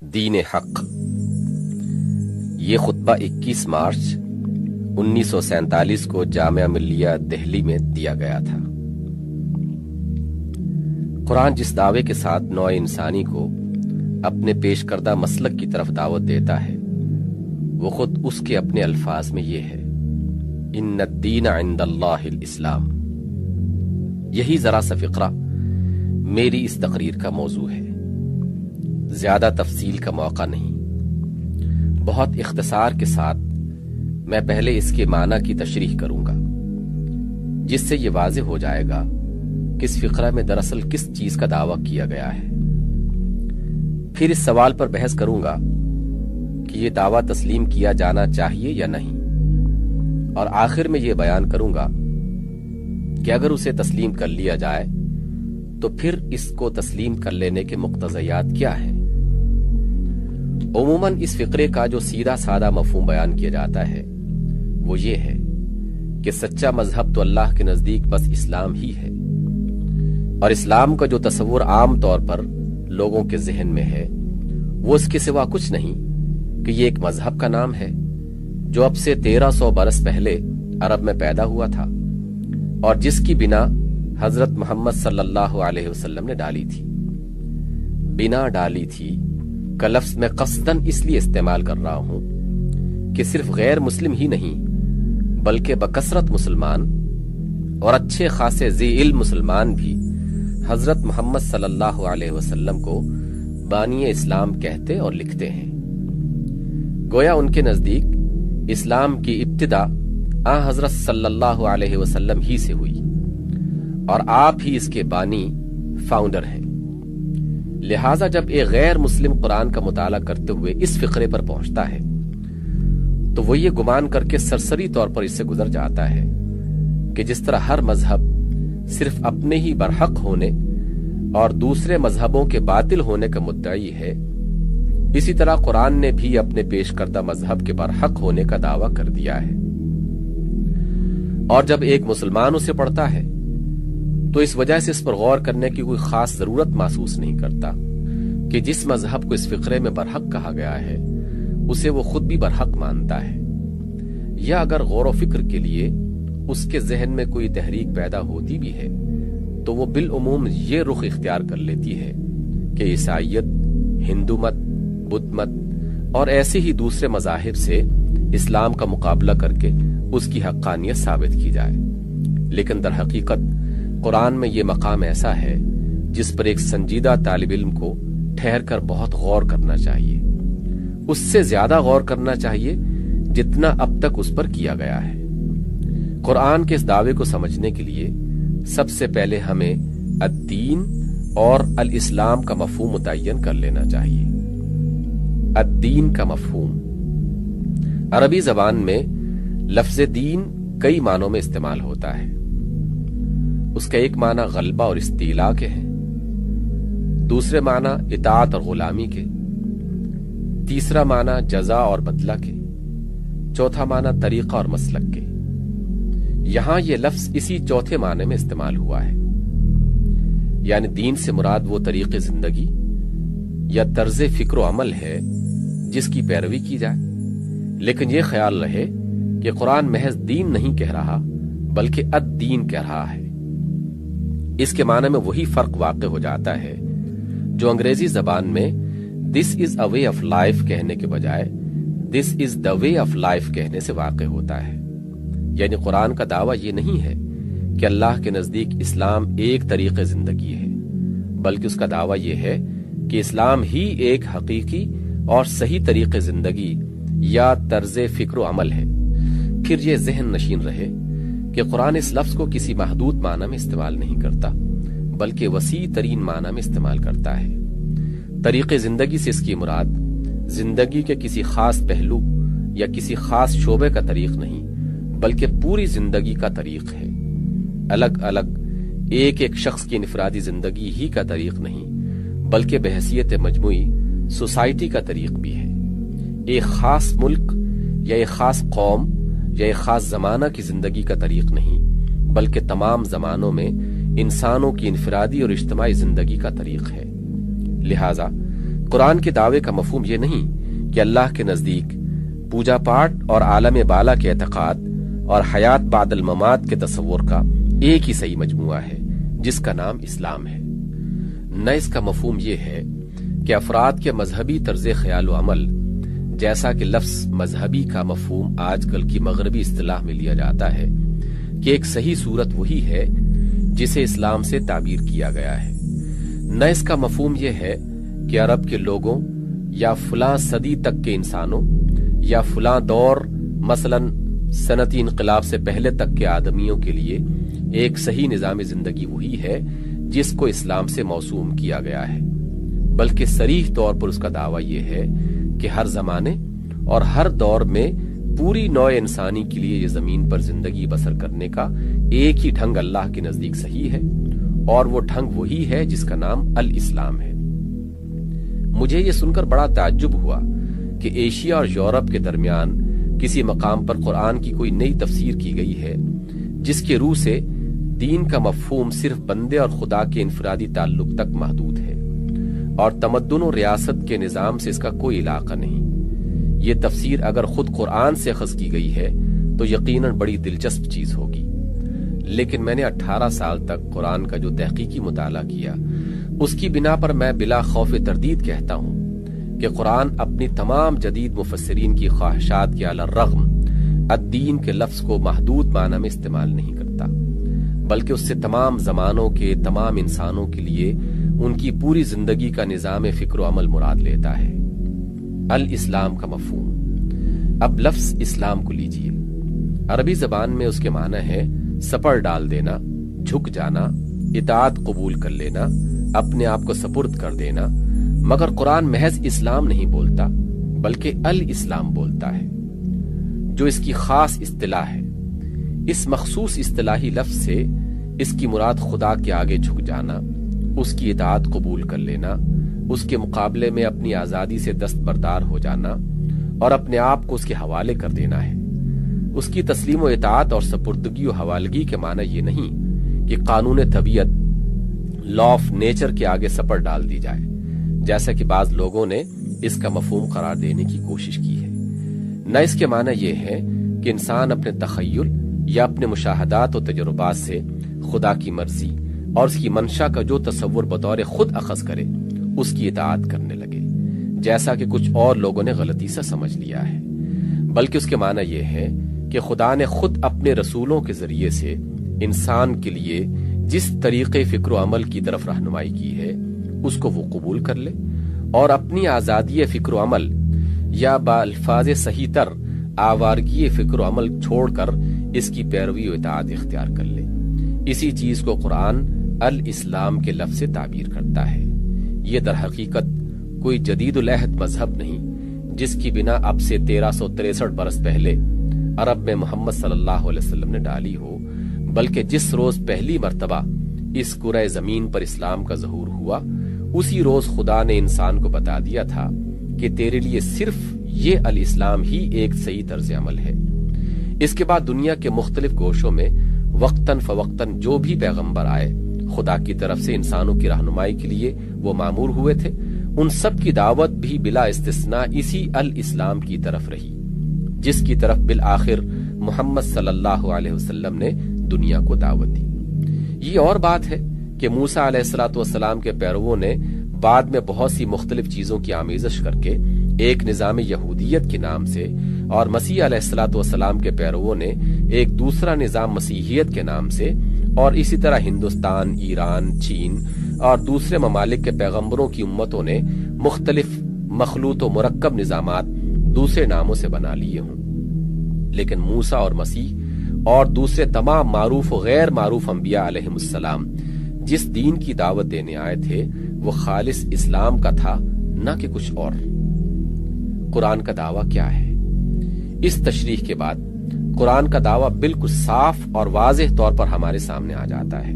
دین حق۔ یہ خطبہ 21 مارچ 1947 کو جامعہ ملیہ دہلی میں دیا گیا تھا۔ قرآن جس دعوے کے ساتھ نوع انسانی کو اپنے پیش کردہ مسلک کی طرف دعوت دیتا ہے وہ خود اس کے اپنے الفاظ میں یہ ہے، ان الدین عند اللہ الاسلام۔ یہی ذرا سا فقرہ میری اس تقریر کا موضوع ہے۔ زیادہ تفصیل کا موقع نہیں، بہت اختصار کے ساتھ میں پہلے اس کے معنی کی تشریح کروں گا، جس سے یہ واضح ہو جائے گا کہ اس فقرہ میں دراصل کس چیز کا دعویٰ کیا گیا ہے۔ پھر اس سوال پر بحث کروں گا کہ یہ دعویٰ تسلیم کیا جانا چاہیے یا نہیں، اور آخر میں یہ بیان کروں گا کہ اگر اسے تسلیم کر لیا جائے تو پھر اس کو تسلیم کر لینے کے مقتضیات کیا ہیں۔ عموماً اس فقرے کا جو سیدھا سادہ مفہوم بیان کیا جاتا ہے وہ یہ ہے کہ سچا مذہب تو اللہ کے نزدیک بس اسلام ہی ہے، اور اسلام کا جو تصور عام طور پر لوگوں کے ذہن میں ہے وہ اس کے سوا کچھ نہیں کہ یہ ایک مذہب کا نام ہے جو اب سے 1300 برس پہلے عرب میں پیدا ہوا تھا، اور جس کی بنا حضرت محمد صلی اللہ علیہ وسلم نے ڈالی تھی۔ بنا ڈالی تھی کا لفظ میں قصداً اس لیے استعمال کر رہا ہوں کہ صرف غیر مسلم ہی نہیں بلکہ بکثرت مسلمان اور اچھے خاصے ذی علم مسلمان بھی حضرت محمد صلی اللہ علیہ وسلم کو بانی اسلام کہتے اور لکھتے ہیں۔ گویا ان کے نزدیک اسلام کی ابتدا آن حضرت صلی اللہ علیہ وسلم ہی سے ہوئی، اور آپ ہی اس کے بانی فاؤنڈر ہیں۔ لہٰذا جب ایک غیر مسلم قرآن کا مطالعہ کرتے ہوئے اس فقرے پر پہنچتا ہے تو وہ یہ گمان کر کے سرسری طور پر اس سے گزر جاتا ہے کہ جس طرح ہر مذہب صرف اپنے ہی برحق ہونے اور دوسرے مذہبوں کے باطل ہونے کا مدعی ہے، اسی طرح قرآن نے بھی اپنے پیش کردہ مذہب کے برحق ہونے کا دعویٰ کر دیا ہے۔ اور جب ایک مسلمان اسے پڑھتا ہے تو اس وجہ سے اس پر غور کرنے کی کوئی خاص ضرورت محسوس نہیں کرتا کہ جس مذہب کو اس فقرے میں برحق کہا گیا ہے اسے وہ خود بھی برحق مانتا ہے، یا اگر غور و فکر کے لیے اس کے ذہن میں کوئی تحریک پیدا ہوتی بھی ہے تو وہ بالعموم یہ رخ اختیار کر لیتی ہے کہ عیسائیت، ہندو مت، بدھ مت اور ایسے ہی دوسرے مذاہب سے اسلام کا مقابلہ کر کے اس کی حقانیت ثابت کی جائے۔ لیکن در حقیقت قرآن میں یہ مقام ایسا ہے جس پر ایک سنجیدہ طالب علم کو ٹھہر کر بہت غور کرنا چاہیے، اس سے زیادہ غور کرنا چاہیے جتنا اب تک اس پر کیا گیا ہے۔ قرآن کے اس دعوے کو سمجھنے کے لیے سب سے پہلے ہمیں الدین اور الاسلام کا مفہوم متعین کر لینا چاہیے۔ الدین کا مفہوم عربی زبان میں لفظ دین کئی معنوں میں استعمال ہوتا ہے۔ اس کا ایک معنی غلبہ اور استیلاء کے ہیں، دوسرے معنی اطاعت اور غلامی کے، تیسرا معنی جزا اور بدلہ کے، چوتھا معنی طریقہ اور مسلک کے۔ یہاں یہ لفظ اسی چوتھے معنی میں استعمال ہوا ہے، یعنی دین سے مراد وہ طریق زندگی یا طرز فکر و عمل ہے جس کی پیروی کی جائے، لیکن یہ خیال رہے کہ قرآن محض دین نہیں کہہ رہا بلکہ الدین کہہ رہا ہے۔ اس کے معنی میں وہی فرق واقع ہو جاتا ہے جو انگریزی زبان میں دس از اے وے آف لائف کہنے کے بجائے دس از دا وے آف لائف کہنے سے واقع ہوتا ہے۔ یعنی قرآن کا دعویٰ یہ نہیں ہے کہ اللہ کے نزدیک اسلام ایک طریق زندگی ہے، بلکہ اس کا دعویٰ یہ ہے کہ اسلام ہی ایک حقیقی اور صحیح طریق زندگی یا طرز فکر و عمل ہے۔ پھر یہ ذہن نشین رہے کہ قرآن اس لفظ کو کسی محدود معنی میں استعمال نہیں کرتا بلکہ وسیع ترین معنی میں استعمال کرتا ہے۔ طریق زندگی سے اس کی مراد زندگی کے کسی خاص پہلو یا کسی خاص شعبے کا طریق نہیں بلکہ پوری زندگی کا طریق ہے۔ الگ الگ ایک ایک شخص کی انفرادی زندگی ہی کا طریق نہیں بلکہ بحیثیت مجموعی سوسائٹی کا طریق بھی ہے۔ ایک خاص ملک یا ایک خاص قوم یا ایک خاص زمانہ کی زندگی کا طریق نہیں بلکہ تمام زمانوں میں انسانوں کی انفرادی اور اجتماعی زندگی کا طریق ہے۔ لہٰذا قرآن کے دعوے کا مفہوم یہ نہیں کہ اللہ کے نزدیک پوجا پاٹ اور عالم بالا کے اعتقاد اور حیات بعد الممات کے تصور کا ایک ہی صحیح مجموعہ ہے جس کا نام اسلام ہے۔ نہ اس کا مفہوم یہ ہے کہ افراد کے مذہبی طرز خیال و عمل، جیسا کہ لفظ مذہبی کا مفہوم آج کل کی مغربی اصطلاح میں لیا جاتا ہے، کہ ایک صحیح صورت وہی ہے جسے اسلام سے تعبیر کیا گیا ہے۔ نہ اس کا مفہوم یہ ہے کہ عرب کے لوگوں یا فلاں صدی تک کے انسانوں یا فلاں دور مثلاً صنعتی انقلاب سے پہلے تک کے آدمیوں کے لیے ایک صحیح نظام زندگی وہی ہے جس کو اسلام سے موسوم کیا گیا ہے، بلکہ صریح طور پر اس کا دعویٰ یہ ہے کہ ہر زمانے اور ہر دور میں پوری نوع انسانی کے لیے یہ زمین پر زندگی بسر کرنے کا ایک ہی ڈھنگ اللہ کے نزدیک صحیح ہے، اور وہ ڈھنگ وہی ہے جس کا نام الاسلام ہے۔ مجھے یہ سن کر بڑا تعجب ہوا کہ ایشیا اور یورپ کے درمیان کسی مقام پر قرآن کی کوئی نئی تفسیر کی گئی ہے جس کے روح سے دین کا مفہوم صرف بندے اور خدا کے انفرادی تعلق تک محدود ہے، اور تمدن و ریاست کے نظام سے اس کا کوئی علاقہ نہیں۔ یہ تفسیر اگر خود قرآن سے اخذ کی گئی ہے تو یقیناً بڑی دلچسپ چیز ہوگی، لیکن میں نے 18 سال تک قرآن کا جو تحقیقی مطالعہ کیا اس کی بنا پر میں بلا خوف تردید کہتا ہوں کہ قرآن اپنی تمام جدید مفسرین کی خواہشات کے علی الرغم الدین کے لفظ کو محدود معنی میں استعمال نہیں کرتا، بلکہ اس سے تمام زمانوں کے تمام انسانوں کے لیے ان کی پوری زندگی کا نظام فکر و عمل مراد لیتا ہے۔ الاسلام کا مفہوم۔ اب لفظ اسلام کو لیجئے، عربی زبان میں اس کے معنی ہے سپر ڈال دینا، جھک جانا، اطاعت قبول کر لینا، اپنے آپ کو سپرد کر دینا، مگر قرآن محض اسلام نہیں بولتا بلکہ الاسلام بولتا ہے، جو اس کی خاص اصطلاح ہے۔ اس مخصوص اصطلاحی لفظ سے اس کی مراد خدا کے آگے جھک جانا، اس کی اطاعت قبول کر لینا، اس کے مقابلے میں اپنی آزادی سے دستبردار ہو جانا اور اپنے آپ کو اس کے حوالے کر دینا ہے۔ اس کی تسلیم و اطاعت اور سپردگی و حوالگی کے معنی یہ نہیں کہ قانون طبیعت لا آف نیچر کے آگے سپر ڈال دی جائے، جیسا کہ بعض لوگوں نے اس کا مفہوم قرار دینے کی کوشش کی ہے۔ نہ اس کے معنی یہ ہے کہ انسان اپنے تخیل یا اپنے مشاہدات و تجربات سے خدا کی مرضی اور اس کی منشا کا جو تصور بطور خود اخذ کرے اس کی اطاعت کرنے لگے، جیسا کہ کچھ اور لوگوں نے غلطی سے سمجھ لیا ہے، بلکہ اس کے معنی یہ ہے کہ خدا نے خود اپنے رسولوں کے ذریعے سے انسان کے لیے جس طریقے فکر و عمل کی طرف رہنمائی کی ہے اس کو وہ قبول کر لے، اور اپنی آزادی فکر و عمل یا بالفاظ صحیح تر آوارگی فکر و عمل چھوڑ کر اس کی پیروی و اطاعت اختیار کر لے۔ اسی چیز کو قرآن الاسلام کے لفظ سے تعبیر کرتا ہے۔ یہ در حقیقت کوئی جدید العہد مذہب نہیں جس کی بنا اب سے 1363 برس پہلے عرب میں محمد صلی اللہ علیہ وسلم نے ڈالی ہو، بلکہ جس روز پہلی مرتبہ اس کرۂ زمین پر اسلام کا ظہور ہوا اسی روز خدا نے انسان کو بتا دیا تھا کہ تیرے لیے صرف یہ الاسلام ہی ایک صحیح طرز عمل ہے۔ اس کے بعد دنیا کے مختلف گوشوں میں وقتاً فوقتاً جو بھی پیغمبر آئے خدا کی طرف سے انسانوں کی رہنمائی کے لیے وہ مامور ہوئے تھے، ان سب کی دعوت بھی بلا استثناء اسی الاسلام کی طرف رہی، جس کی طرف بالآخر محمد صلی اللہ علیہ وسلم نے دنیا کو دعوت دی۔ یہ اور بات ہے کہ موسیٰ علیہ السلام کے پیرووں نے بعد میں بہت سی مختلف چیزوں کی آمیزش کر کے ایک نظام یہودیت کے نام سے، اور مسیح علیہ السلام کے پیرووں نے ایک دوسرا نظام مسیحیت کے نام سے، اور اسی طرح ہندوستان، ایران، چین اور دوسرے ممالک کے پیغمبروں کی امتوں نے مختلف مخلوط و مرکب نظامات دوسرے ناموں سے بنا لیے ہوں، لیکن موسیٰ اور مسیح اور دوسرے تمام معروف و غیر معروف انبیاء علیہم السلام جس دین کی دعوت دینے آئے تھے وہ خالص اسلام کا تھا، نہ کہ کچھ اور۔ قرآن کا دعویٰ کیا ہے؟ اس تشریح کے بعد قرآن کا دعویٰ بالکل صاف اور واضح طور پر ہمارے سامنے آ جاتا ہے۔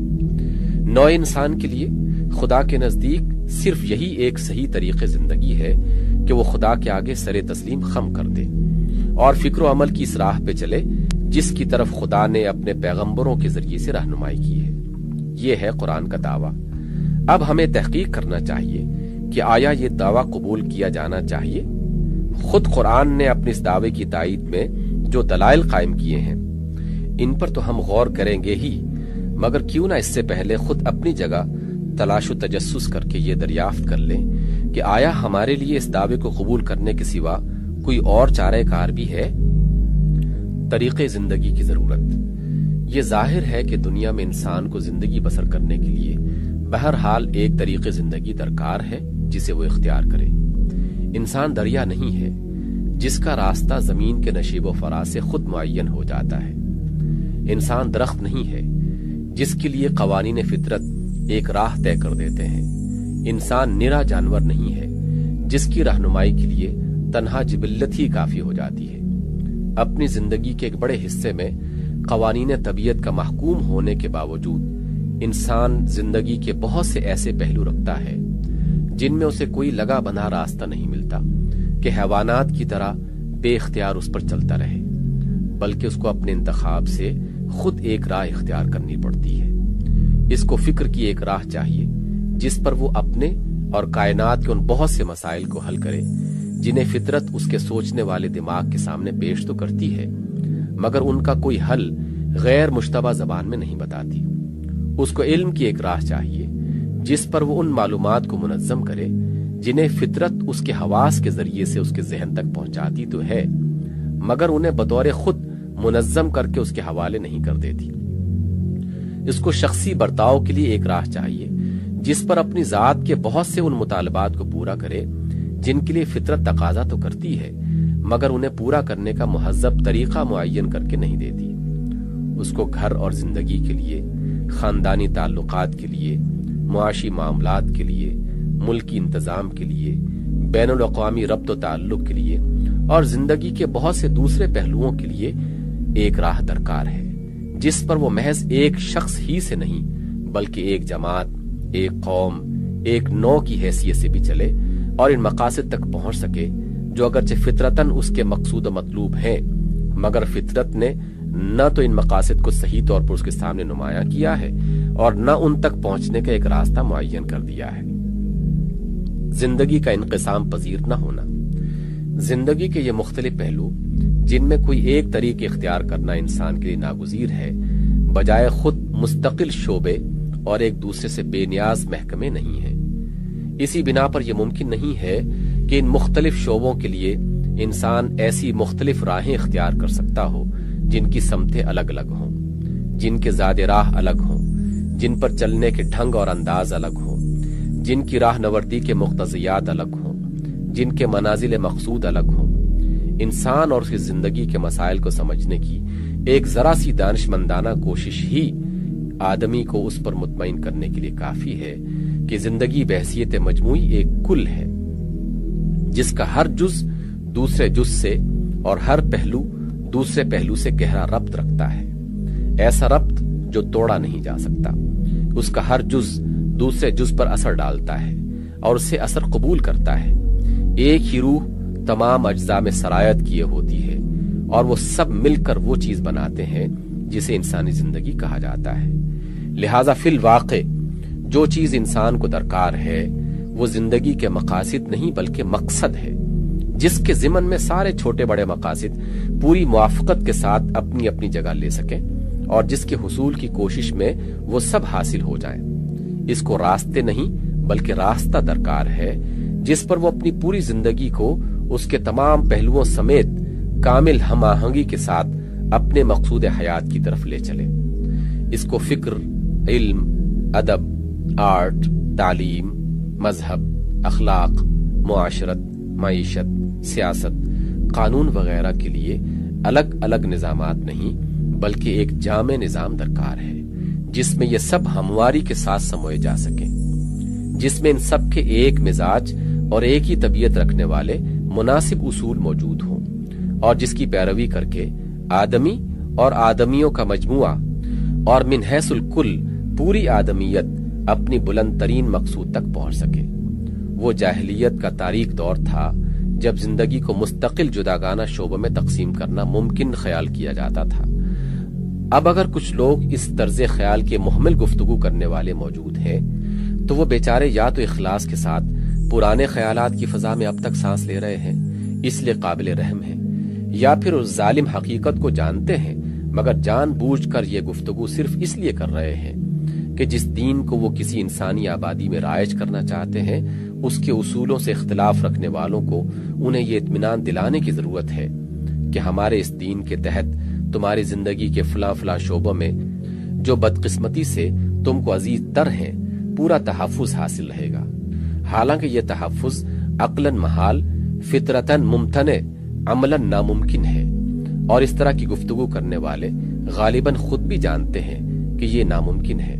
نوع انسان کے لیے خدا کے نزدیک صرف یہی ایک صحیح طریقے زندگی ہے کہ وہ خدا کے آگے سر تسلیم خم کر دے اور فکر و عمل کی اس راہ پہ چلے جس کی طرف خدا نے اپنے پیغمبروں کے ذریعے سے رہنمائی کی ہے۔ یہ ہے قرآن کا دعویٰ۔ اب ہمیں تحقیق کرنا چاہیے کہ آیا یہ دعویٰ قبول کیا جانا چاہیے؟ خود قرآن نے اپنے اس دعوے کی تائید میں جو دلائل قائم کیے ہیں ان پر تو ہم غور کریں گے ہی، مگر کیوں نہ اس سے پہلے خود اپنی جگہ تلاش و تجسس کر کے یہ دریافت کر لیں کہ آیا ہمارے لیے اس دعوے کو قبول کرنے کے سوا کوئی اور چارہ کار بھی ہے؟ طریقے زندگی کی ضرورت۔ یہ ظاہر ہے کہ دنیا میں انسان کو زندگی بسر کرنے کے لیے بہرحال ایک طریقے زندگی درکار ہے جسے وہ اختیار کرے۔ انسان دریا نہیں ہے جس کا راستہ زمین کے نشیب و فراز سے خود معین ہو جاتا ہے۔ انسان درخت نہیں ہے جس کے لیے قوانین فطرت ایک راہ طے کر دیتے ہیں۔ انسان نرا جانور نہیں ہے جس کی رہنمائی کے لیے تنہا جبلت ہی کافی ہو جاتی ہے۔ اپنی زندگی کے ایک بڑے حصے میں قوانین طبیعت کا محکوم ہونے کے باوجود انسان زندگی کے بہت سے ایسے پہلو رکھتا ہے جن میں اسے کوئی لگا بندھا راستہ نہیں ملتا کہ حیوانات کی طرح بے اختیار اس پر چلتا رہے، بلکہ اس کو اپنے انتخاب سے خود ایک راہ اختیار کرنی پڑتی ہے۔ اس کو فکر کی ایک راہ چاہیے جس پر وہ اپنے اور کائنات کے ان بہت سے مسائل کو حل کرے جنہیں فطرت اس کے سوچنے والے دماغ کے سامنے پیش تو کرتی ہے مگر ان کا کوئی حل غیر مشتبہ زبان میں نہیں بتاتی۔ اس کو علم کی ایک راہ چاہیے جس پر وہ ان معلومات کو منظم کرے جنہیں فطرت اس کے حواس کے ذریعے سے اس کے ذہن تک پہنچاتی تو ہے مگر انہیں بطور خود منظم کر کے اس کے حوالے نہیں کر دیتی۔ اس کو شخصی برتاؤ کے لیے ایک راہ چاہیے جس پر اپنی ذات کے بہت سے ان مطالبات کو پورا کرے جن کے لیے فطرت تقاضا تو کرتی ہے مگر انہیں پورا کرنے کا مہذب طریقہ معین کر کے نہیں دیتی۔ اس کو گھر اور زندگی کے لیے، خاندانی تعلقات کے لیے، معاشی معاملات کے لیے، ملکی انتظام کے لیے، بین الاقوامی ربط و تعلق کے لیے اور زندگی کے بہت سے دوسرے پہلوؤں کے لیے ایک راہ درکار ہے جس پر وہ محض ایک شخص ہی سے نہیں بلکہ ایک جماعت، ایک قوم، ایک نوع کی حیثیت سے بھی چلے اور ان مقاصد تک پہنچ سکے جو اگرچہ فطرتاً اس کے مقصود و مطلوب ہیں مگر فطرت نے نہ تو ان مقاصد کو صحیح طور پر اس کے سامنے نمایاں کیا ہے اور نہ ان تک پہنچنے کا ایک راستہ معین کر دیا ہے۔ زندگی کا انقسام پذیر نہ ہونا۔ زندگی کے یہ مختلف پہلو جن میں کوئی ایک طریق اختیار کرنا انسان کے لیے ناگزیر ہے بجائے خود مستقل شعبے اور ایک دوسرے سے بے نیاز محکمے نہیں ہیں۔ اسی بنا پر یہ ممکن نہیں ہے کہ ان مختلف شعبوں کے لیے انسان ایسی مختلف راہیں اختیار کر سکتا ہو جن کی سمتیں الگ الگ ہوں، جن کے زاد راہ الگ ہوں، جن پر چلنے کے ڈھنگ اور انداز الگ ہوں، جن کی راہ نوردی کے مقتضیات الگ ہوں، جن کے منازل مقصود الگ ہوں۔ انسان اور اس کی زندگی کے مسائل کو سمجھنے کی ایک ذرا سی دانش مندانہ کوشش ہی آدمی کو اس پر مطمئن کرنے کے لیے کافی ہے کہ زندگی بحیثیت مجموعی ایک کل ہے جس کا ہر جز دوسرے جز سے اور ہر پہلو دوسرے پہلو سے گہرا ربط رکھتا ہے، ایسا ربط جو توڑا نہیں جا سکتا۔ اس کا ہر جز دوسرے جز پر اثر ڈالتا ہے اور اسے اثر قبول کرتا ہے۔ ایک ہی روح تمام اجزاء میں سرایت کیے ہوتی ہے اور وہ سب مل کر وہ چیز بناتے ہیں جسے انسانی زندگی کہا جاتا ہے۔ لہذا فی الواقع جو چیز انسان کو درکار ہے وہ زندگی کے مقاصد نہیں بلکہ مقصد ہے جس کے ضمن میں سارے چھوٹے بڑے مقاصد پوری موافقت کے ساتھ اپنی اپنی جگہ لے سکیں اور جس کے حصول کی کوشش میں وہ سب حاصل ہو جائیں۔ اس کو راستے نہیں بلکہ راستہ درکار ہے جس پر وہ اپنی پوری زندگی کو اس کے تمام پہلوؤں سمیت کامل ہم آہنگی کے ساتھ اپنے مقصود حیات کی طرف لے چلے۔ اس کو فکر، علم، ادب، آرٹ، تعلیم، مذہب، اخلاق، معاشرت، معیشت، سیاست، قانون وغیرہ کے لیے الگ الگ نظامات نہیں بلکہ ایک جامع نظام درکار ہے جس میں یہ سب ہمواری کے ساتھ سموئے جا سکیں، جس میں ان سب کے ایک مزاج اور ایک ہی طبیعت رکھنے والے مناسب اصول موجود ہوں اور جس کی پیروی کر کے آدمی اور آدمیوں کا مجموعہ اور من حیث الکل پوری آدمیت اپنی بلند ترین مقصود تک پہنچ سکے۔ وہ جاہلیت کا تاریک دور تھا جب زندگی کو مستقل جداگانہ شعبوں میں تقسیم کرنا ممکن خیال کیا جاتا تھا۔ اب اگر کچھ لوگ اس طرز خیال کے محمل گفتگو کرنے والے موجود ہیں تو وہ بیچارے یا تو اخلاص کے ساتھ پرانے خیالات کی فضا میں اب تک سانس لے رہے ہیں اس لیے قابل رحم ہیں، یا پھر اس ظالم حقیقت کو جانتے ہیں مگر جان بوجھ کر یہ گفتگو صرف اس لیے کر رہے ہیں کہ جس دین کو وہ کسی انسانی آبادی میں رائج کرنا چاہتے ہیں اس کے اصولوں سے اختلاف رکھنے والوں کو انہیں یہ اطمینان دلانے کی ضرورت ہے کہ ہمارے اس دین کے تحت تمہاری زندگی کے فلاں فلاں شعبوں میں جو بدقسمتی سے تم کو عزیز تر ہیں پورا تحفظ حاصل رہے گا، حالانکہ یہ تحفظ عقلاً محال، فطرتاً ممتنع، عملاً ناممکن ہے، اور اس طرح کی گفتگو کرنے والے غالباً خود بھی جانتے ہیں کہ یہ ناممکن ہے۔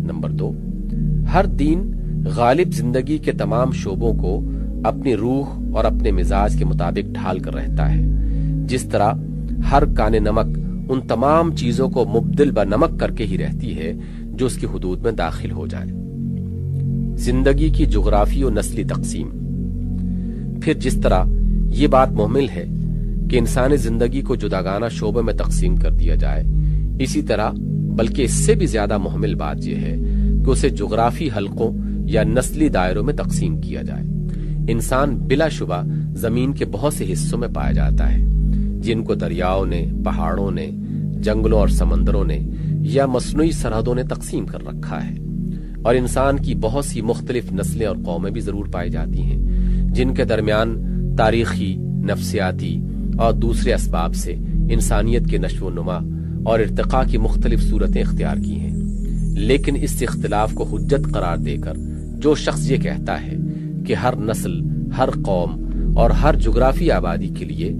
نمبر 2، ہر دین غالب زندگی کے تمام شعبوں کو اپنی روح اور اپنے مزاج کے مطابق ڈھال کر رہتا ہے، جس طرح ہر کان نمک ان تمام چیزوں کو مبدل بنمک کر کے ہی رہتی ہے جو اس کی حدود میں داخل ہو جائے۔ زندگی کی جغرافی و نسلی تقسیم، پھر جس طرح یہ بات محمل ہے کہ انسانی زندگی کو جداگانہ شعبوں میں تقسیم کر دیا جائے، اسی طرح بلکہ اس سے بھی زیادہ محمل بات یہ ہے کہ اسے جغرافی حلقوں یا نسلی دائروں میں تقسیم کیا جائے۔ انسان بلا شبہ زمین کے بہت سے حصوں میں پایا جاتا ہے جن کو دریاؤں نے، پہاڑوں نے، جنگلوں اور سمندروں نے یا مصنوعی سرحدوں نے تقسیم کر رکھا ہے، اور انسان کی بہت سی مختلف نسلیں اور قومیں بھی ضرور پائی جاتی ہیں جن کے درمیان تاریخی، نفسیاتی اور دوسرے اسباب سے انسانیت کے نشو و نما اور ارتقاء کی مختلف صورتیں اختیار کی ہیں۔ لیکن اس اختلاف کو حجت قرار دے کر جو شخص یہ کہتا ہے کہ ہر نسل، ہر قوم اور ہر جغرافی آبادی کے لیے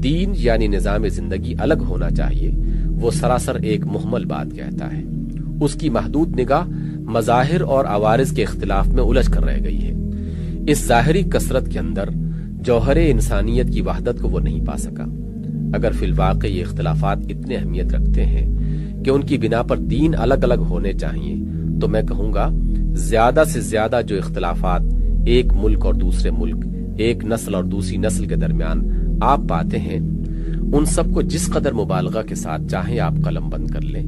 دین یعنی نظام زندگی الگ ہونا چاہیے، وہ سراسر ایک محمل بات کہتا ہے۔ اس کی محدود نگاہ مظاہر اور عوارض کے اختلاف میں الجھ کر رہ گئی ہے۔ اس ظاہری کثرت کے اندر جوہر انسانیت کی وحدت کو وہ نہیں پا سکا۔ اگر فی الواقع یہ اختلافات اتنے اہمیت رکھتے ہیں کہ ان کی بنا پر دین الگ الگ ہونے چاہیے، تو میں کہوں گا زیادہ سے زیادہ جو اختلافات ایک ملک اور دوسرے ملک، ایک نسل اور دوسری نسل کے درمیان آپ پاتے ہیں، ان سب کو جس قدر مبالغہ کے ساتھ چاہیں آپ قلم بند کر لیں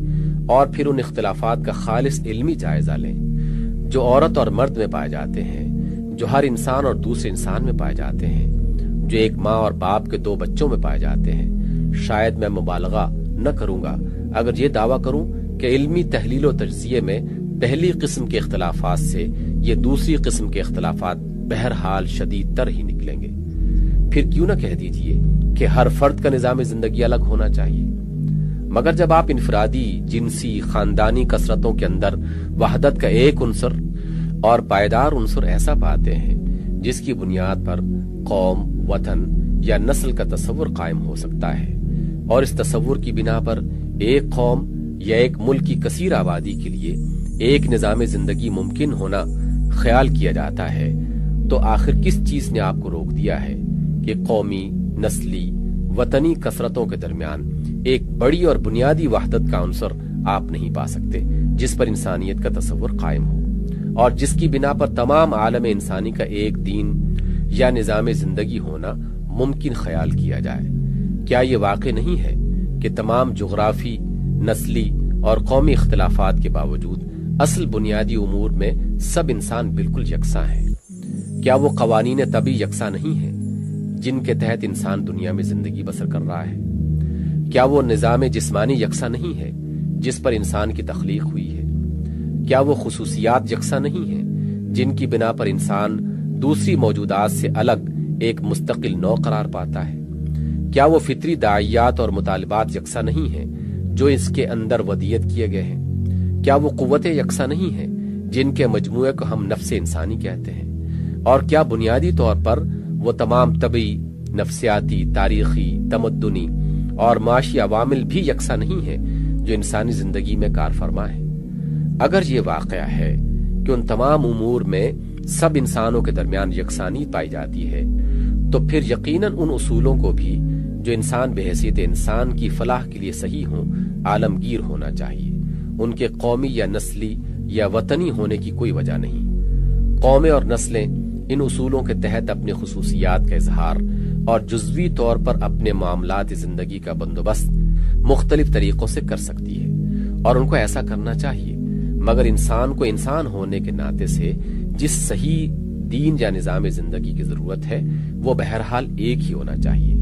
اور پھر ان اختلافات کا خالص علمی جائزہ لیں جو عورت اور مرد میں پائے جاتے ہیں، جو ہر انسان اور دوسرے انسان میں پائے جاتے ہیں، جو ایک ماں اور باپ کے 2 بچوں میں پائے جاتے ہیں۔ شاید میں مبالغہ نہ کروں گا اگر یہ دعویٰ کروں کہ علمی تحلیل و تجزیے میں پہلی قسم کے اختلافات سے یہ دوسری قسم کے اختلافات بہرحال شدید تر ہی نکلیں گے۔ پھر کیوں نہ کہہ دیجئے کہ ہر فرد کا نظام زندگی الگ ہونا چاہیے، مگر جب آپ انفرادی، جنسی، خاندانی کثرتوں کے اندر وحدت کا ایک عنصر اور پائیدار عنصر ایسا پاتے ہیں جس کی بنیاد پر قوم، وطن یا نسل کا تصور قائم ہو سکتا ہے، اور اس تصور کی بنا پر ایک قوم یا ایک ملک کی کثیر آبادی کے لیے ایک نظام زندگی ممکن ہونا خیال کیا جاتا ہے، تو آخر کس چیز نے آپ کو روک دیا ہے کہ قومی، نسلی، وطنی کثرتوں کے درمیان ایک بڑی اور بنیادی وحدت کا عنصر آپ نہیں پا سکتے جس پر انسانیت کا تصور قائم ہو اور جس کی بنا پر تمام عالم انسانی کا ایک دین یا نظام زندگی ہونا ممکن خیال کیا جائے؟ کیا یہ واقع نہیں ہے کہ تمام جغرافی، نسلی اور قومی اختلافات کے باوجود اصل بنیادی امور میں سب انسان بالکل یکساں ہیں؟ کیا وہ قوانین طبی یکساں نہیں ہیں جن کے تحت انسان دنیا میں زندگی بسر کر رہا ہے؟ کیا وہ نظام جسمانی یکساں نہیں ہے جس پر انسان کی تخلیق ہوئی ہے؟ کیا وہ خصوصیات یکساں نہیں ہیں جن کی بنا پر انسان دوسری موجودات سے الگ ایک مستقل نوع قرار پاتا ہے؟ کیا وہ فطری داعیات اور مطالبات یکساں نہیں ہیں جو اس کے اندر ودیت کیے گئے ہیں؟ کیا وہ قوتیں یکساں نہیں ہیں جن کے مجموعے کو ہم نفس انسانی کہتے ہیں؟ اور کیا بنیادی طور پر وہ تمام طبعی، نفسیاتی، تاریخی، تمدنی اور معاشی عوامل بھی یکساں نہیں ہیں جو انسانی زندگی میں کار فرما ہیں؟ اگر یہ واقعہ ہے کہ ان تمام امور میں سب انسانوں کے درمیان یکسانی پائی جاتی ہے، تو پھر یقیناً ان اصولوں کو بھی جو انسان بحیثیت انسان کی فلاح کے لیے صحیح ہوں عالمگیر ہونا چاہیے۔ ان کے قومی یا نسلی یا وطنی ہونے کی کوئی وجہ نہیں۔ قومیں اور نسلیں ان اصولوں کے تحت اپنی خصوصیات کا اظہار اور جزوی طور پر اپنے معاملات زندگی کا بندوبست مختلف طریقوں سے کر سکتی ہے، اور ان کو ایسا کرنا چاہیے، مگر انسان کو انسان ہونے کے ناطے سے جس صحیح دین یا نظام زندگی کی ضرورت ہے وہ بہرحال ایک ہی ہونا چاہیے۔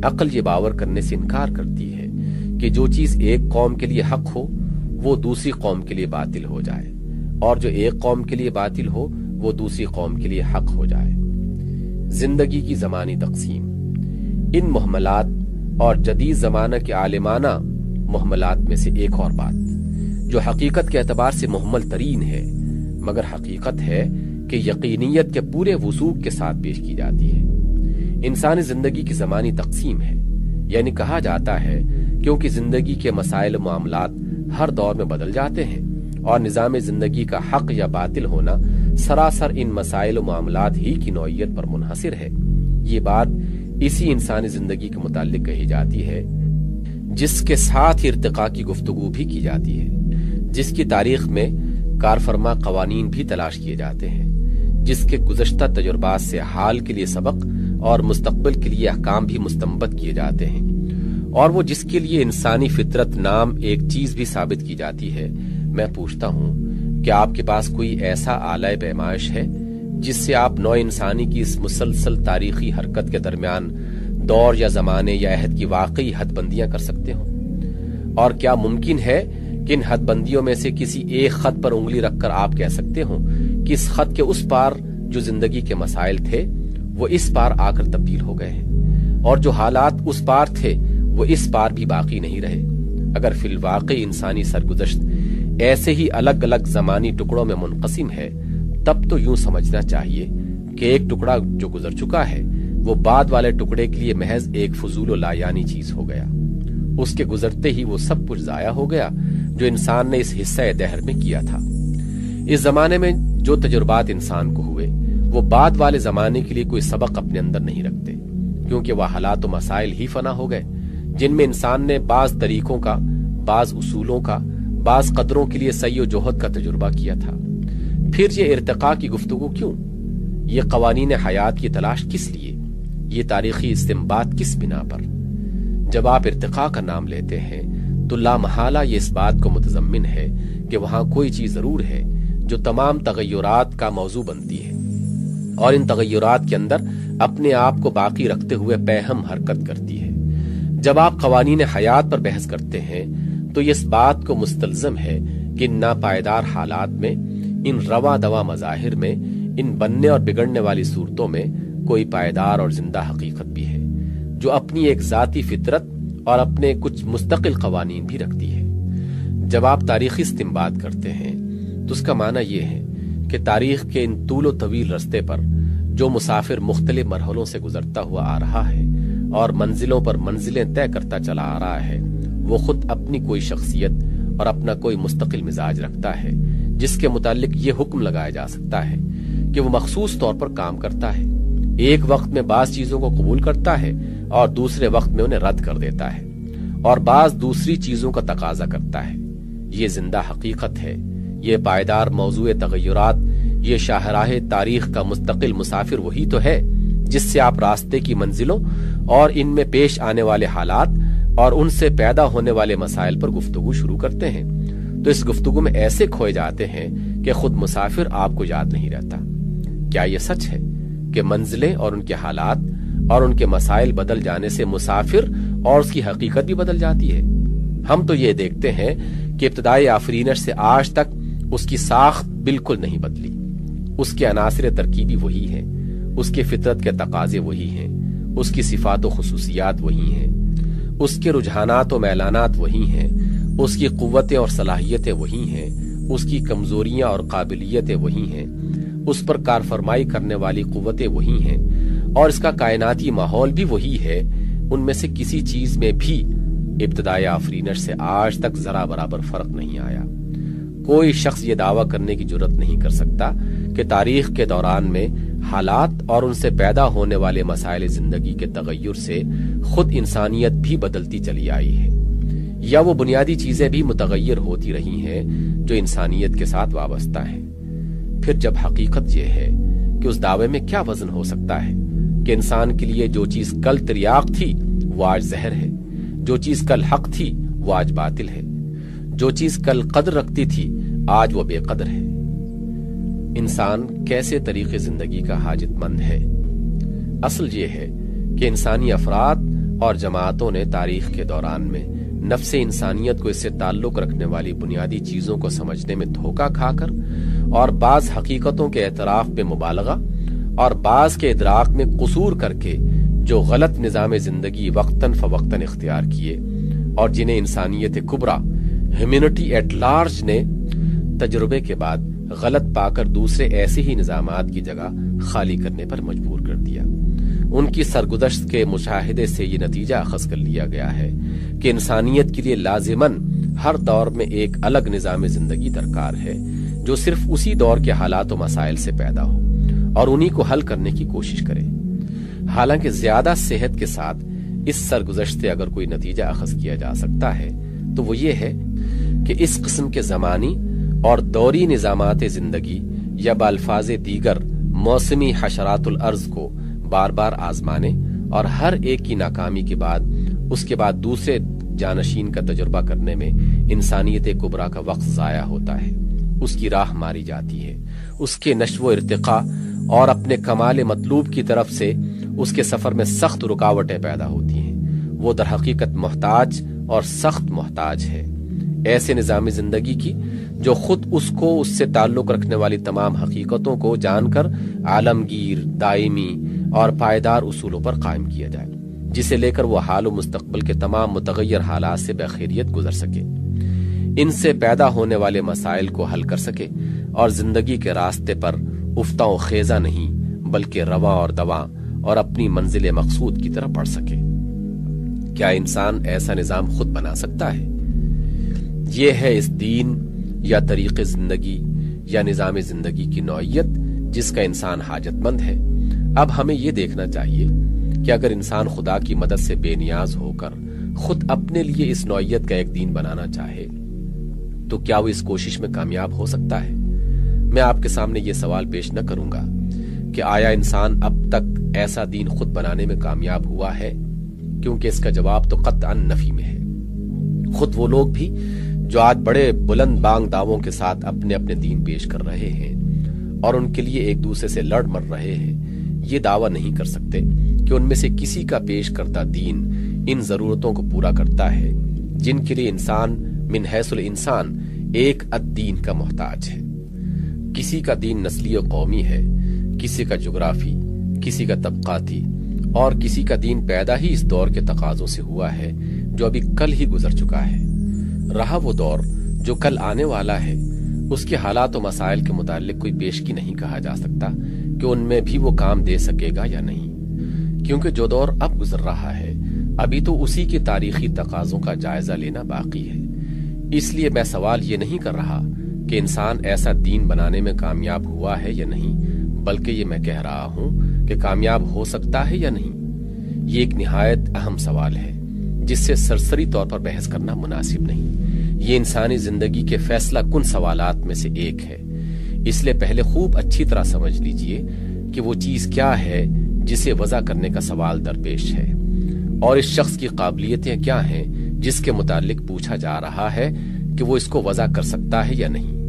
عقل یہ باور کرنے سے انکار کرتی ہے کہ جو چیز ایک قوم کے لیے حق ہو وہ دوسری قوم کے لیے باطل ہو جائے، اور جو ایک قوم کے لیے باطل ہو وہ دوسری قوم کے لیے حق ہو جائے۔ زندگی کی زمانی تقسیم، ان محملات اور جدید زمانہ کے عالمانہ محملات میں سے ایک اور بات جو حقیقت کے اعتبار سے محمل ترین ہے مگر حقیقت ہے کہ یقینیت کے پورے وثوق کے ساتھ پیش کی جاتی ہے، انسانی زندگی کی زمانی تقسیم ہے۔ یعنی کہا جاتا ہے کیونکہ زندگی کے مسائل و معاملات ہر دور میں بدل جاتے ہیں اور نظام زندگی کا حق یا باطل ہونا سراسر ان مسائل و معاملات ہی کی نوعیت پر منحصر ہے۔ یہ بات اسی انسانی زندگی کے متعلق کہی جاتی ہے جس کے ساتھ ارتقاء کی گفتگو بھی کی جاتی ہے، جس کی تاریخ میں کارفرما قوانین بھی تلاش کیے جاتے ہیں، جس کے گزشتہ تجربات سے حال کے لیے سبق اور مستقبل کے لیے احکام بھی مستنبط کیے جاتے ہیں، اور وہ جس کے لیے انسانی فطرت نام ایک چیز بھی ثابت کی جاتی ہے۔ میں پوچھتا ہوں کہ آپ کے پاس کوئی ایسا آلہ پیمائش ہے جس سے آپ نوع انسانی کی اس مسلسل تاریخی حرکت کے درمیان دور یا زمانے یا عہد کی واقعی حد بندیاں کر سکتے ہوں؟ اور کیا ممکن ہے کہ ان حد بندیوں میں سے کسی ایک خط پر انگلی رکھ کر آپ کہہ سکتے ہوں کہ اس خط کے اس پار جو زندگی کے مسائل تھے وہ اس پار آ کر تبدیل ہو گئے ہیں، اور جو حالات اس پار تھے وہ اس پار بھی باقی نہیں رہے؟ اگر فی الواقع انسانی سرگزشت ایسے ہی الگ الگ زمانی ٹکڑوں میں منقسم ہے، تب تو یوں سمجھنا چاہیے کہ ایک ٹکڑا جو گزر چکا ہے وہ بعد والے ٹکڑے کے لیے محض ایک فضول و لایانی چیز ہو گیا، اس کے گزرتے ہی وہ سب کچھ ضائع ہو گیا جو انسان نے اس حصہ دہر میں کیا تھا۔ اس زمانے میں جو تجربات انسان کو ہوئے وہ بعد والے زمانے کے لیے کوئی سبق اپنے اندر نہیں رکھتے، کیونکہ وہ حالات و مسائل ہی فنا ہو گئے جن میں انسان نے بعض طریقوں کا، بعض اصولوں کا، بعض قدروں کے لیے سعی و جہد کا تجربہ کیا تھا۔ پھر یہ ارتقاء کی گفتگو کیوں؟ یہ قوانین حیات کی تلاش کس لیے؟ یہ تاریخی استنباط کس بنا پر؟ جب آپ ارتقاء کا نام لیتے ہیں تو لامحالہ یہ اس بات کو متضمن ہے کہ وہاں کوئی چیز ضرور ہے جو تمام تغیرات کا موضوع بنتی ہے اور ان تغیرات کے اندر اپنے آپ کو باقی رکھتے ہوئے پیہم حرکت کرتی ہے۔ جب آپ قوانین حیات پر بحث کرتے ہیں تو یہ اس بات کو مستلزم ہے کہ ان ناپائیدار حالات میں، ان رواں دواں مظاہر میں، ان بننے اور بگڑنے والی صورتوں میں کوئی پائیدار اور زندہ حقیقت بھی ہے جو اپنی ایک ذاتی فطرت اور اپنے کچھ مستقل قوانین بھی رکھتی ہے۔ جب آپ تاریخی استنباط کرتے ہیں تو اس کا معنی یہ ہے کہ تاریخ کے ان طول و طویل رستے پر جو مسافر مختلف مرحلوں سے گزرتا ہوا آ رہا ہے اور منزلوں پر منزلیں طے کرتا چلا آ رہا ہے، وہ خود اپنی کوئی شخصیت اور اپنا کوئی مستقل مزاج رکھتا ہے جس کے متعلق یہ حکم لگایا جا سکتا ہے کہ وہ مخصوص طور پر کام کرتا ہے، ایک وقت میں بعض چیزوں کو قبول کرتا ہے اور دوسرے وقت میں انہیں رد کر دیتا ہے اور بعض دوسری چیزوں کا تقاضا کرتا ہے۔ یہ زندہ حقیقت ہے، یہ پائیدار موضوع تغیرات، یہ شاہراہ تاریخ کا مستقل مسافر وہی تو ہے جس سے آپ راستے کی منزلوں اور ان میں پیش آنے والے حالات اور ان سے پیدا ہونے والے مسائل پر گفتگو شروع کرتے ہیں، تو اس گفتگو میں ایسے کھوئے جاتے ہیں کہ خود مسافر آپ کو یاد نہیں رہتا۔ کیا یہ سچ ہے کہ منزلیں اور ان کے حالات اور ان کے مسائل بدل جانے سے مسافر اور اس کی حقیقت بھی بدل جاتی ہے؟ ہم تو یہ دیکھتے ہیں کہ ابتدائی آفرینش سے آج تک اس کی ساخت بالکل نہیں بدلی، اس کے عناصر ترکیبی وہی ہیں، اس کے فطرت کے تقاضے وہی ہیں، اس کی صفات و خصوصیات وہی ہیں، اس کے رجحانات و میلانات وہی ہیں، اس کی قوتیں اور صلاحیتیں وہی ہیں، اس کی کمزوریاں اور قابلیتیں وہی ہیں، اس پر کارفرمائی کرنے والی قوتیں وہی ہیں، اور اس کا کائناتی ماحول بھی وہی ہے۔ ان میں سے کسی چیز میں بھی ابتدائی آفرینش سے آج تک ذرا برابر فرق نہیں آیا۔ کوئی شخص یہ دعویٰ کرنے کی جرت نہیں کر سکتا کہ تاریخ کے دوران میں حالات اور ان سے پیدا ہونے والے مسائل زندگی کے تغیر سے خود انسانیت بھی بدلتی چلی آئی ہے، یا وہ بنیادی چیزیں بھی متغیر ہوتی رہی ہیں جو انسانیت کے ساتھ وابستہ ہیں۔ پھر جب حقیقت یہ ہے کہ اس دعوے میں کیا وزن ہو سکتا ہے کہ انسان کے لیے جو چیز کل تریاق تھی وہ آج زہر ہے، جو چیز کل حق تھی وہ آج باطل ہے، جو چیز کل قدر رکھتی تھی آج وہ بے قدر ہے۔ انسان کیسے طریقے زندگی کا حاجت مند ہے؟ اصل یہ ہے کہ انسانی افراد اور جماعتوں نے تاریخ کے دوران میں نفس انسانیت کو اس سے تعلق رکھنے والی بنیادی چیزوں کو سمجھنے میں دھوکہ کھا کر اور بعض حقیقتوں کے اعتراف میں مبالغہ اور بعض کے ادراک میں قصور کر کے جو غلط نظام زندگی وقتاً فوقتاً اختیار کیے اور جنہیں انسانیت کبریٰ ہیومینٹی ایٹ لارج نے تجربے کے بعد غلط پا کر دوسرے ایسے ہی نظامات کی جگہ خالی کرنے پر مجبور کر دیا۔ ان کی سرگزشت کے مشاہدے سے یہ نتیجہ اخذ کر لیا گیا ہے کہ انسانیت کے لیے لازماً ہر دور میں ایک الگ نظام زندگی درکار ہے جو صرف اسی دور کے حالات و مسائل سے پیدا ہو اور انہی کو حل کرنے کی کوشش کرے۔ حالانکہ زیادہ صحت کے ساتھ اس سرگزشت سے اگر کوئی نتیجہ اخذ کیا جا سکتا ہے تو وہ یہ ہے کہ اس قسم کے زمانی اور دوری نظامات زندگی یا بالفاظ دیگر موسمی حشرات الارض کو بار بار آزمانے اور ہر ایک کی ناکامی کے بعد اس کے بعد دوسرے جانشین کا تجربہ کرنے میں انسانیت کبریٰ کا وقت ضائع ہوتا ہے، اس کی راہ ماری جاتی ہے، اس کے نشو و ارتقاء اور اپنے کمال مطلوب کی طرف سے اس کے سفر میں سخت رکاوٹیں پیدا ہوتی ہیں۔ وہ در حقیقت محتاج اور سخت محتاج ہے ایسے نظام زندگی کی جو خود اس کو اس سے تعلق رکھنے والی تمام حقیقتوں کو جان کر عالمگیر، دائمی اور پائیدار اصولوں پر قائم کیا جائے، جسے لے کر وہ حال و مستقبل کے تمام متغیر حالات سے بخیریت گزر سکے، ان سے پیدا ہونے والے مسائل کو حل کر سکے اور زندگی کے راستے پر افتاں و خیزہ نہیں بلکہ رواں اور دواں اور اپنی منزل مقصود کی طرف بڑھ سکے۔ کیا انسان ایسا نظام خود بنا سکتا ہے؟ یہ ہے اس دین یا طریق زندگی یا نظام زندگی کی نوعیت جس کا انسان حاجت مند ہے۔ اب ہمیں یہ دیکھنا چاہیے کہ اگر انسان خدا کی مدد سے بے نیاز ہو کر خود اپنے لیے اس نوعیت کا ایک دین بنانا چاہے تو کیا وہ اس کوشش میں کامیاب ہو سکتا ہے؟ میں آپ کے سامنے یہ سوال پیش نہ کروں گا کہ آیا انسان اب تک ایسا دین خود بنانے میں کامیاب ہوا ہے، کیونکہ اس کا جواب تو قطعاً نفی میں ہے۔ خود وہ لوگ بھی جو آج بڑے بلند بانگ دعووں کے ساتھ اپنے اپنے دین پیش کر رہے ہیں اور ان کے لیے ایک دوسرے سے لڑ مر رہے ہیں، یہ دعویٰ نہیں کر سکتے کہ ان میں سے کسی کا پیش کردہ دین ان ضرورتوں کو پورا کرتا ہے جن کے لیے انسان من حیث الانسان ایک الدین کا محتاج ہے۔ کسی کا دین نسلی و قومی ہے، کسی کا جغرافی، کسی کا طبقاتی اور کسی کا دین پیدا ہی اس دور کے تقاضوں سے ہوا ہے جو ابھی کل ہی گزر چکا ہے۔ رہا وہ دور جو کل آنے والا ہے، اس کے حالات و مسائل کے متعلق کوئی پیشگی نہیں کہا جا سکتا کہ ان میں بھی وہ کام دے سکے گا یا نہیں، کیونکہ جو دور اب گزر رہا ہے ابھی تو اسی کے تاریخی تقاضوں کا جائزہ لینا باقی ہے۔ اس لیے میں سوال یہ نہیں کر رہا کہ انسان ایسا دین بنانے میں کامیاب ہوا ہے یا نہیں، بلکہ یہ میں کہہ رہا ہوں کہ کامیاب ہو سکتا ہے یا نہیں۔ یہ ایک نہایت اہم سوال ہے جس سے سرسری طور پر بحث کرنا مناسب نہیں۔ یہ انسانی زندگی کے فیصلہ کن سوالات میں سے ایک ہے، اس لیے پہلے خوب اچھی طرح سمجھ لیجئے کہ وہ چیز کیا ہے جسے وضع کرنے کا سوال درپیش ہے، اور اس شخص کی قابلیتیں کیا ہیں جس کے متعلق پوچھا جا رہا ہے کہ وہ اس کو وضع کر سکتا ہے یا نہیں۔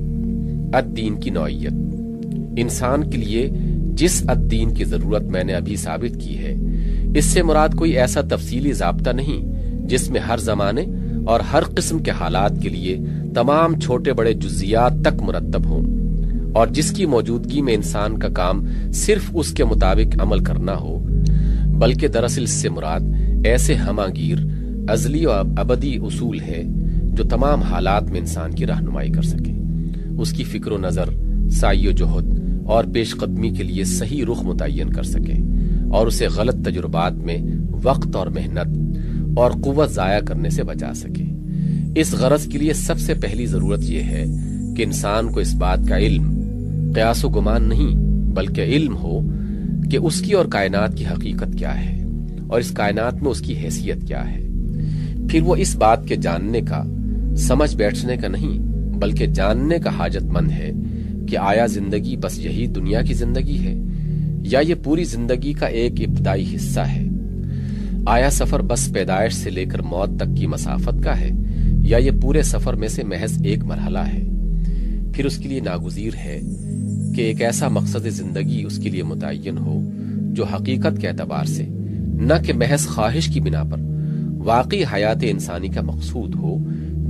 الدین کی نوعیت۔ انسان کے لیے جس الدین کی ضرورت میں نے ابھی ثابت کی ہے، اس سے مراد کوئی ایسا تفصیلی ضابطہ نہیں جس میں ہر زمانے اور ہر قسم کے حالات کے لیے تمام چھوٹے بڑے جزیات تک مرتب ہوں، اور جس کی موجودگی میں انسان کا کام صرف اس کے مطابق عمل کرنا ہو، بلکہ دراصل اس سے مراد ایسے ہماگیر ازلی و ابدی اصول ہے جو تمام حالات میں انسان کی رہنمائی کر سکے، اس کی فکر و نظر، سعی و جہد اور پیش قدمی کے لیے صحیح رخ متعین کر سکے، اور اسے غلط تجربات میں وقت اور محنت اور قوت ضائع کرنے سے بچا سکے۔ اس غرض کے لیے سب سے پہلی ضرورت یہ ہے کہ انسان کو اس بات کا علم، قیاس و گمان نہیں بلکہ علم ہو کہ اس کی اور کائنات کی حقیقت کیا ہے اور اس کائنات میں اس کی حیثیت کیا ہے۔ پھر وہ اس بات کے جاننے کا، سمجھ بیٹھنے کا نہیں بلکہ جاننے کا حاجت مند ہے کہ آیا زندگی بس یہی دنیا کی زندگی ہے یا یہ پوری زندگی کا ایک ابتدائی حصہ ہے؟ آیا سفر بس پیدائش سے لے کر موت تک کی مسافت کا ہے یا یہ پورے سفر میں سے محض ایک مرحلہ ہے؟ پھر اس کے لیے ناگزیر ہے کہ ایک ایسا مقصد زندگی اس کے لیے متعین ہو جو حقیقت کے اعتبار سے نہ کہ محض خواہش کی بنا پر واقعی حیات انسانی کا مقصود ہو،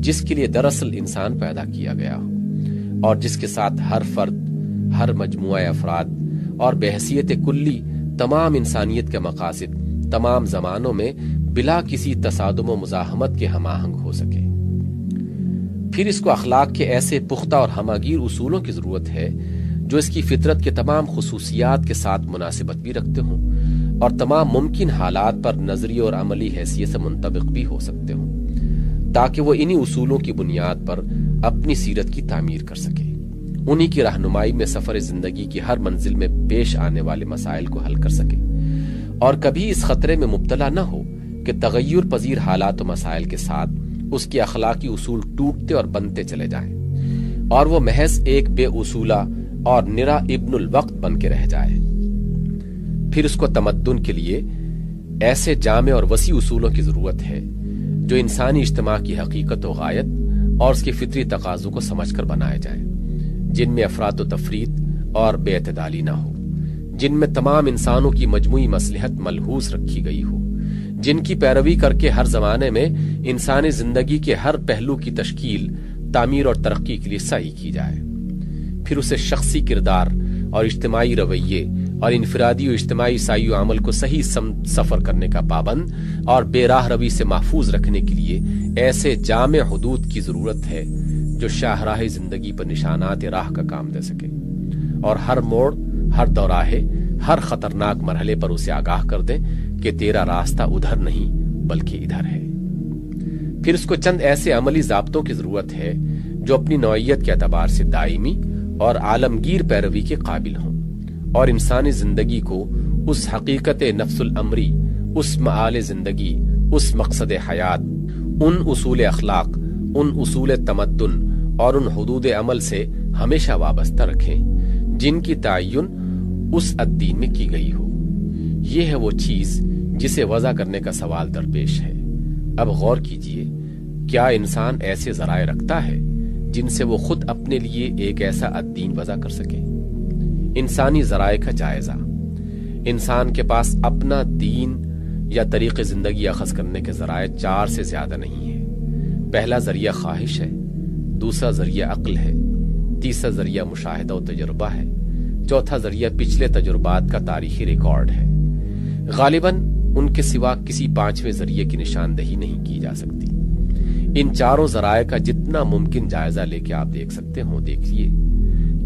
جس کے لیے دراصل انسان پیدا کیا گیا ہو، اور جس کے ساتھ ہر فرد، ہر مجموعہ افراد اور بحیثیت کلی تمام انسانیت کے مقاصد تمام زمانوں میں بلا کسی تصادم و مزاحمت کے ہم آہنگ ہو سکے۔ پھر اس کو اخلاق کے ایسے پختہ اور ہماگیر اصولوں کی ضرورت ہے جو اس کی فطرت کے تمام خصوصیات کے ساتھ مناسبت بھی رکھتے ہوں اور تمام ممکن حالات پر نظری اور عملی حیثیت سے منطبق بھی ہو سکتے ہوں، تاکہ وہ انہی اصولوں کی بنیاد پر اپنی سیرت کی تعمیر کر سکے، انہی کی رہنمائی میں سفر زندگی کی ہر منزل میں پیش آنے والے مسائل کو حل کر سکے، اور کبھی اس خطرے میں مبتلا نہ ہو کہ تغیر پذیر حالات و مسائل کے ساتھ اس کے اخلاقی اصول ٹوٹتے اور بنتے چلے جائیں اور وہ محض ایک بے اصولہ اور نرا ابن الوقت بن کے رہ جائے۔ پھر اس کو تمدن کے لیے ایسے جامع اور وسیع اصولوں کی ضرورت ہے جو انسانی اجتماع کی حقیقت و غایت اور اس کے فطری تقاضوں کو سمجھ کر بنائے جائیں، جن میں افراط و تفریط اور بے اعتدالی نہ ہو، جن میں تمام انسانوں کی مجموعی مصلحت ملحوظ رکھی گئی ہو، جن کی پیروی کر کے ہر زمانے میں انسانی زندگی کے ہر پہلو کی تشکیل، تعمیر اور ترقی کے لیے سعی کی جائے۔ پھر اسے شخصی کردار اور اجتماعی رویے اور انفرادی و اجتماعی سعی و عمل کو صحیح سفر کرنے کا پابند اور بے راہ روی سے محفوظ رکھنے کے لیے ایسے جامع حدود کی ضرورت ہے جو شاہراہ زندگی پر نشانات راہ کا کام دے سکے اور ہر موڑ، ہر دوراہے، ہر خطرناک مرحلے پر اسے آگاہ کر دیں کہ تیرا راستہ ادھر نہیں بلکہ ادھر ہے۔ پھر اس کو چند ایسے عملی ضابطوں کی ضرورت ہے جو اپنی نوعیت کے اعتبار سے دائمی اور عالمگیر پیروی کے قابل ہوں اور انسانی زندگی کو اس حقیقت نفس الامری، اس معال زندگی، اس مقصد حیات، ان اصول اخلاق، ان اصول تمدن اور ان حدود عمل سے ہمیشہ وابستہ رکھیں جن کی تعین اس الدین میں کی گئی ہو۔ یہ ہے وہ چیز جسے وضع کرنے کا سوال درپیش ہے۔ اب غور کیجئے، کیا انسان ایسے ذرائع رکھتا ہے جن سے وہ خود اپنے لیے ایک ایسا الدین وضع کر سکے؟ انسانی ذرائع کا جائزہ۔ انسان کے پاس اپنا دین یا طریق زندگی اخذ کرنے کے ذرائع 4 سے زیادہ نہیں ہیں۔ پہلا ذریعہ خواہش ہے، دوسرا ذریعہ عقل ہے، تیسرا ذریعہ مشاہدہ و تجربہ ہے، چوتھا ذریعہ پچھلے تجربات کا تاریخی ریکارڈ ہے۔ غالباً ان کے سوا کسی 5ویں ذریعے کی نشاندہی نہیں کی جا سکتی۔ ان 4 ذرائع کا جتنا ممکن جائزہ لے کے آپ دیکھ سکتے ہوں دیکھیے،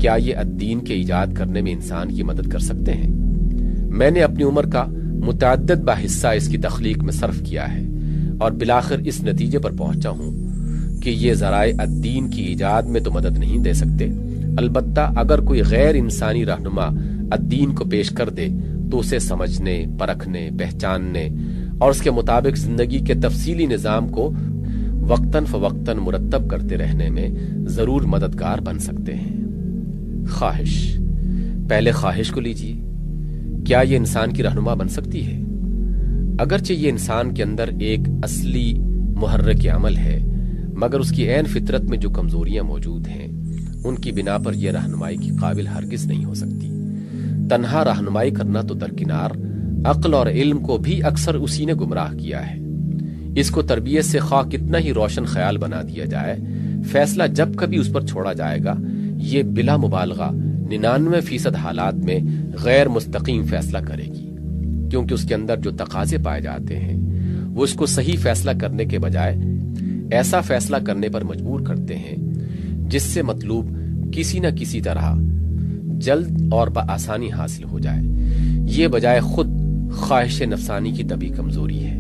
کیا یہ الدین کے ایجاد کرنے میں انسان کی مدد کر سکتے ہیں؟ میں نے اپنی عمر کا متعدد باحصہ اس کی تخلیق میں صرف کیا ہے اور بالآخر اس نتیجے پر پہنچا ہوں کہ یہ ذرائع الدین کی ایجاد میں تو مدد نہیں دے سکتے، البتہ اگر کوئی غیر انسانی رہنما الدین کو پیش کر دے تو اسے سمجھنے، پرکھنے، پہچاننے اور اس کے مطابق زندگی کے تفصیلی نظام کو وقتاً فوقتاً مرتب کرتے رہنے میں ضرور مددگار بن سکتے ہیں۔ خواہش۔ پہلے خواہش کو لیجئے، کیا یہ انسان کی رہنما بن سکتی ہے؟ اگرچہ یہ انسان کے اندر ایک اصلی محرک عمل ہے، مگر اس کی عین فطرت میں جو کمزوریاں موجود ہیں ان کی بنا پر یہ رہنمائی کی قابل ہرگز نہیں ہو سکتی۔ تنہا رہنمائی کرنا تو درکنار، عقل اور علم کو بھی اکثر اسی نے گمراہ کیا ہے۔ اس کو تربیت سے خواہ کتنا ہی روشن خیال بنا دیا جائے، فیصلہ جب کبھی اس پر چھوڑا جائے گا یہ بلا مبالغہ 99% حالات میں غیر مستقیم فیصلہ کرے گی، کیونکہ اس کے اندر جو تقاضے پائے جاتے ہیں وہ اس کو صحیح فیصلہ کرنے کے بجائے ایسا فیصلہ کرنے پر مجبور کرتے ہیں جس سے مطلوب کسی نہ کسی طرح جلد اور بآسانی حاصل ہو جائے۔ یہ بجائے خود خواہش نفسانی کی طبی کمزوری ہے،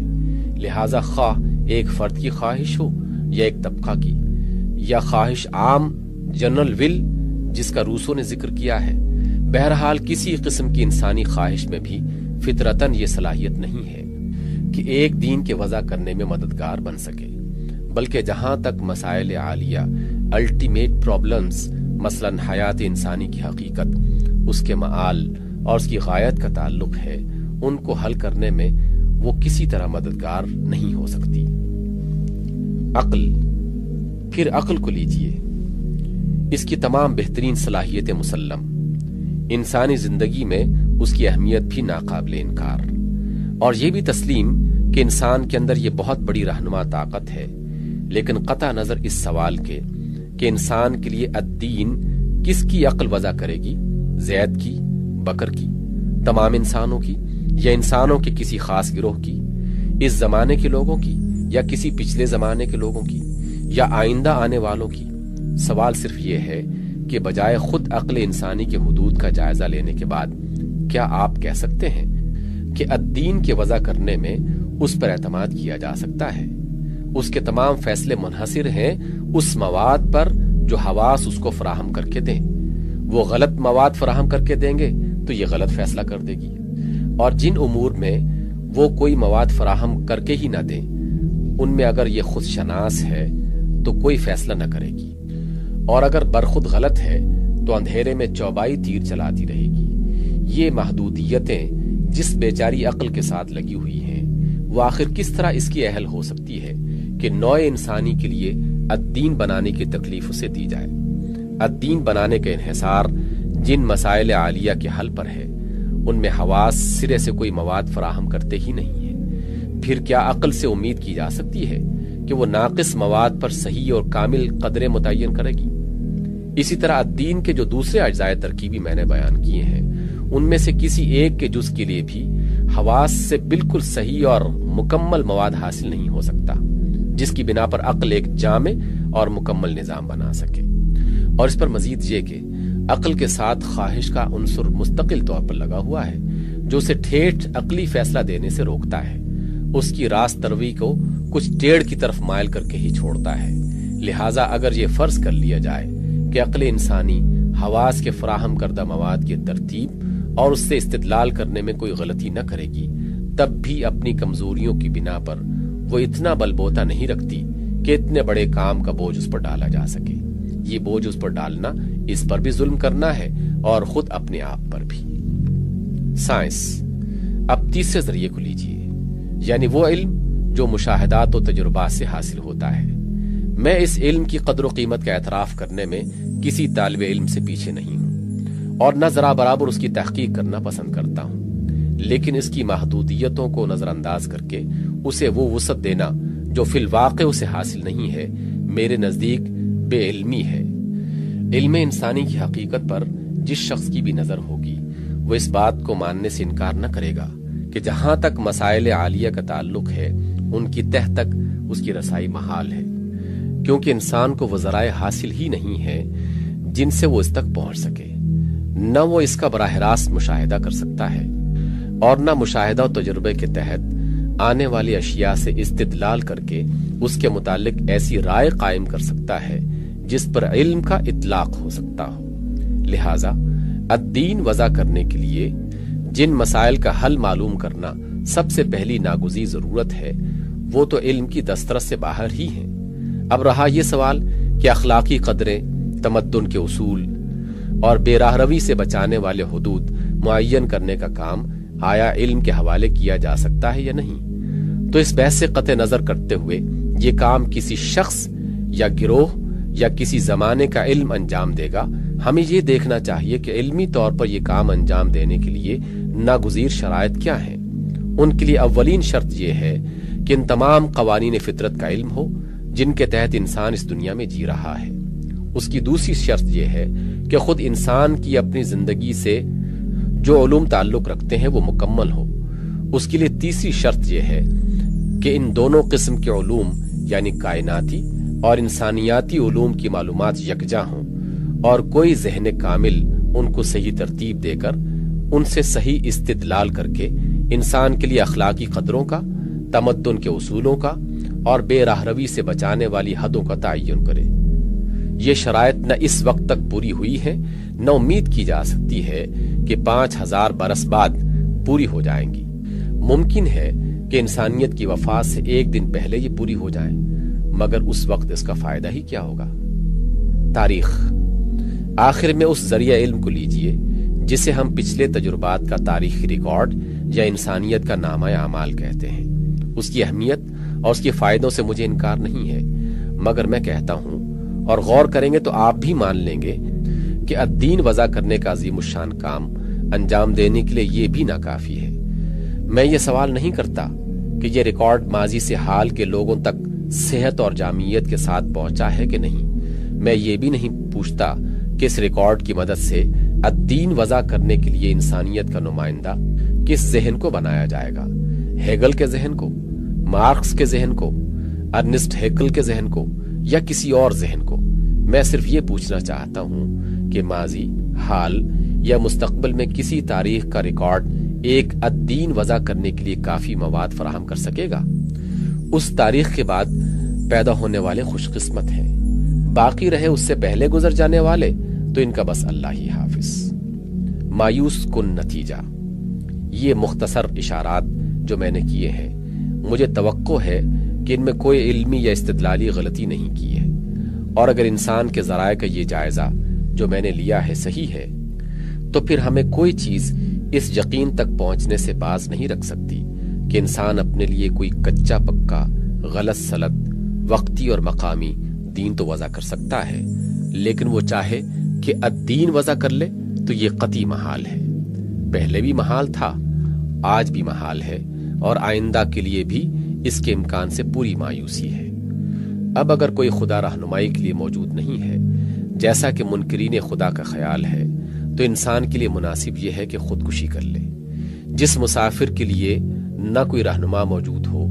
لہذا خواہ ایک فرد کی خواہش ہو یا ایک طبقہ کی، یا خواہش عام جنرل ول جس کا روسو نے ذکر کیا ہے، بہرحال کسی قسم کی انسانی خواہش میں بھی فطرتاً یہ صلاحیت نہیں ہے کہ ایک دین کے وضع کرنے میں مددگار بن سکے، بلکہ جہاں تک مسائل عالیہ، الٹیمیٹ پرابلمز، مثلا حیات انسانی کی حقیقت، اس کے معال اور اس کی غایت کا تعلق ہے، ان کو حل کرنے میں وہ کسی طرح مددگار نہیں ہو سکتی۔ عقل۔ پھر عقل کو لیجئے، اس کی تمام بہترین صلاحیتیں مسلم، انسانی زندگی میں اس کی اہمیت بھی ناقابل انکار، اور یہ بھی تسلیم کہ انسان کے اندر یہ بہت بڑی رہنما طاقت ہے، لیکن قطع نظر اس سوال کے کہ انسان کے لیے الدین کس کی عقل وضع کرے گی، زید کی، بکر کی، تمام انسانوں کی، یا انسانوں کے کسی خاص گروہ کی، اس زمانے کے لوگوں کی، یا کسی پچھلے زمانے کے لوگوں کی، یا آئندہ آنے والوں کی؟ سوال صرف یہ ہے کہ بجائے خود عقل انسانی کے حدود کا جائزہ لینے کے بعد کیا آپ کہہ سکتے ہیں کہ الدین کے وضع کرنے میں اس پر اعتماد کیا جا سکتا ہے؟ اس کے تمام فیصلے منحصر ہیں اس مواد پر جو حواس اس کو فراہم کر کے دیں۔ وہ غلط مواد فراہم کر کے دیں گے تو یہ غلط فیصلہ کر دے گی، اور جن امور میں وہ کوئی مواد فراہم کر کے ہی نہ دیں ان میں اگر یہ خود شناس ہے تو کوئی فیصلہ نہ کرے گی، اور اگر برخود غلط ہے تو اندھیرے میں چوبائی تیر چلاتی رہے گی۔ یہ محدودیتیں جس بیچاری عقل کے ساتھ لگی ہوئی ہیں، وہ آخر کس طرح اس کی اہل ہو سکتی ہے کہ نوع انسانی کے لیے الدین بنانے کی تکلیف اسے دی جائے؟ الدین بنانے کا انحصار جن مسائل عالیہ کے حل پر ہے ان میں حواس سرے سے کوئی مواد فراہم کرتے ہی نہیں ہیں۔ پھر کیا عقل سے امید کی جا سکتی ہے کہ وہ ناقص مواد پر صحیح اور کامل قدریں متعین کرے گی؟ اسی طرح الدین کے جو دوسرے اجزائے ترکیبی میں نے بیان کیے ہیں ان میں سے کسی ایک کے جز کے لیے بھی حواس سے بالکل صحیح اور مکمل مواد حاصل نہیں ہو سکتا جس کی بنا پر عقل ایک جامع اور مکمل نظام بنا سکے۔ اور اس پر مزید یہ کہ عقل کے ساتھ خواہش کا عنصر مستقل طور پر لگا ہوا ہے جو اسے ٹھیٹھ عقلی فیصلہ دینے سے روکتا ہے، اس کی راست تروی کو کچھ ٹیڑھ کی طرف مائل کر کے ہی چھوڑتا ہے۔ لہٰذا اگر یہ فرض کر لیا جائے کہ عقل انسانی حواس کے فراہم کردہ مواد کی ترتیب اور اس سے استدلال کرنے میں کوئی غلطی نہ کرے گی، تب بھی اپنی کمزوریوں کی بنا پر وہ اتنا بل بوتا نہیں رکھتی کہ اتنے بڑے کام کا بوجھ اس پر ڈالا جا سکے۔ یہ بوجھ اس پر ڈالنا اس پر بھی ظلم کرنا ہے اور خود اپنے آپ پر بھی۔ سائنس۔ اب تیسرے ذریعے کو لیجیے، یعنی وہ علم جو مشاہدات و تجربات سے حاصل ہوتا ہے۔ میں اس علم کی قدر و قیمت کا اعتراف کرنے میں کسی طالب علم سے پیچھے نہیں ہوں، اور نہ ذرا برابر اس کی تحقیق کرنا پسند کرتا ہوں، لیکن اس کی محدودیتوں کو نظر انداز کر کے اسے وہ وسعت دینا جو فی الواقع اسے حاصل نہیں ہے، میرے نزدیک بے علمی ہے۔ علم انسانی کی حقیقت پر جس شخص کی بھی نظر ہوگی وہ اس بات کو ماننے سے انکار نہ کرے گا کہ جہاں تک مسائل عالیہ کا تعلق ہے ان کی تہ تک اس کی رسائی محال ہے، کیونکہ انسان کو وہ ذرائع حاصل ہی نہیں ہے جن سے وہ اس تک پہنچ سکے۔ نہ وہ اس کا براہ راست مشاہدہ کر سکتا ہے، اور نہ مشاہدہ و تجربے کے تحت آنے والی اشیاء سے استدلال کر کے اس کے متعلق ایسی رائے قائم کر سکتا ہے جس پر علم کا اطلاق ہو سکتا ہو۔ لہٰذا الدین وضع کرنے کے لیے جن مسائل کا حل معلوم کرنا سب سے پہلی ناگزیر ضرورت ہے وہ تو علم کی دسترس سے باہر ہی ہیں۔ اب رہا یہ سوال کہ اخلاقی قدریں، تمدن کے اصول اور بے راہ روی سے بچانے والے حدود معین کرنے کا کام آیا علم کے حوالے کیا جا سکتا ہے یا نہیں، تو اس بحث سے قطع نظر کرتے ہوئے یہ کام کسی شخص یا گروہ یا کسی زمانے کا علم انجام دے گا۔ ہمیں یہ دیکھنا چاہیے کہ علمی طور پر یہ کام انجام دینے کے لیے ناگزیر شرائط کیا ہیں۔ ان کے لیے اولین شرط یہ ہے کہ ان تمام قوانین فطرت کا علم ہو جن کے تحت انسان اس دنیا میں جی رہا ہے۔ اس کی دوسری شرط یہ ہے کہ خود انسان کی اپنی زندگی سے جو علوم تعلق رکھتے ہیں وہ مکمل ہو۔ اس کے لیے تیسری شرط یہ ہے کہ ان دونوں قسم کے علوم یعنی کائناتی اور انسانیاتی علوم کی معلومات یکجا ہوں، اور کوئی ذہن کامل ان کو صحیح ترتیب دے کر ان سے صحیح استدلال کر کے انسان کے لیے اخلاقی قدروں کا، تمدن کے اصولوں کا اور بے راہ روی سے بچانے والی حدوں کا تعین کرے۔ یہ شرائط نہ اس وقت تک پوری ہوئی ہے، نہ امید کی جا سکتی ہے کہ 5000 برس بعد پوری ہو جائیں گی۔ ممکن ہے کہ انسانیت کی وفات سے ایک دن پہلے یہ پوری ہو جائیں، مگر اس وقت اس کا فائدہ ہی کیا ہوگا؟ تاریخ۔ آخر میں اس ذریعہ علم کو لیجئے جسے ہم پچھلے تجربات کا تاریخی ریکارڈ یا انسانیت کا نامہ اعمال کہتے ہیں۔ اس کی اہمیت اور اس کے فائدوں سے مجھے انکار نہیں ہے، مگر میں کہتا ہوں اور غور کریں گے تو آپ بھی مان لیں گے کہ الدین وضع کرنے کا عظیم الشان کام انجام دینے کے لیے یہ بھی ناکافی ہے۔ میں یہ سوال نہیں کرتا کہ یہ ریکارڈ ماضی سے حال کے لوگوں تک صحت اور جامعیت کے ساتھ پہنچا ہے کہ نہیں۔ میں یہ بھی نہیں پوچھتا کہ اس ریکارڈ کی مدد سے الدین وضع کرنے کے لیے انسانیت کا نمائندہ کس ذہن کو بنایا جائے گا، ہیگل کے ذہن کو، مارکس کے ذہن کو، ارنسٹ ہیکل کے ذہن کو، یا کسی اور ذہن کو۔ میں صرف یہ پوچھنا چاہتا ہوں کہ ماضی، حال یا مستقبل میں کسی تاریخ کا ریکارڈ ایک الدین وضع کرنے کے لیے کافی مواد فراہم کر سکے گا؟ اس تاریخ کے بعد پیدا ہونے والے خوش قسمت ہیں، باقی رہے اس سے پہلے گزر جانے والے تو ان کا بس اللہ ہی حافظ۔ مایوس کن نتیجہ۔ یہ مختصر اشارات جو میں نے کیے ہیں، مجھے توقع ہے کہ ان میں کوئی علمی یا استدلالی غلطی نہیں کی ہے، اور اگر انسان کے ذرائع کا یہ جائزہ جو میں نے لیا ہے صحیح ہے تو پھر ہمیں کوئی چیز اس یقین تک پہنچنے سے باز نہیں رکھ سکتی کہ انسان اپنے لیے کوئی کچا پکا، غلط سلط، وقتی اور مقامی دین تو وضع کر سکتا ہے، لیکن وہ چاہے کہ الدین وضع کر لے تو یہ قطعی محال ہے۔ پہلے بھی محال تھا، آج بھی محال ہے، اور آئندہ کے لیے بھی اس کے امکان سے پوری مایوسی ہے۔ اب اگر کوئی خدا رہنمائی کے لیے موجود نہیں ہے، جیسا کہ منکرین خدا کا خیال ہے، تو انسان کے لیے مناسب یہ ہے کہ خودکشی کر لے۔ جس مسافر کے لیے نہ کوئی رہنما موجود ہو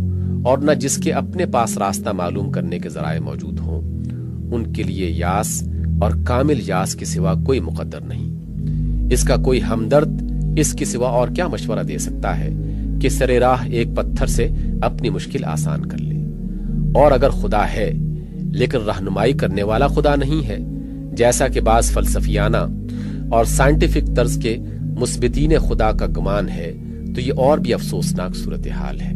اور نہ جس کے اپنے پاس راستہ معلوم کرنے کے ذرائع موجود ہوں، ان کے لیے یاس اور کامل یاس کے سوا کوئی مقدر نہیں۔ اس کا کوئی ہمدرد اس کے سوا اور کیا مشورہ دے سکتا ہے کہ سرے راہ ایک پتھر سے اپنی مشکل آسان کر لے؟ اور اگر خدا ہے لیکن رہنمائی کرنے والا خدا نہیں ہے، جیسا کہ بعض فلسفیانہ اور سائنٹیفک طرز کے مثبتین خدا کا گمان ہے، تو یہ اور بھی افسوسناک صورتحال ہے۔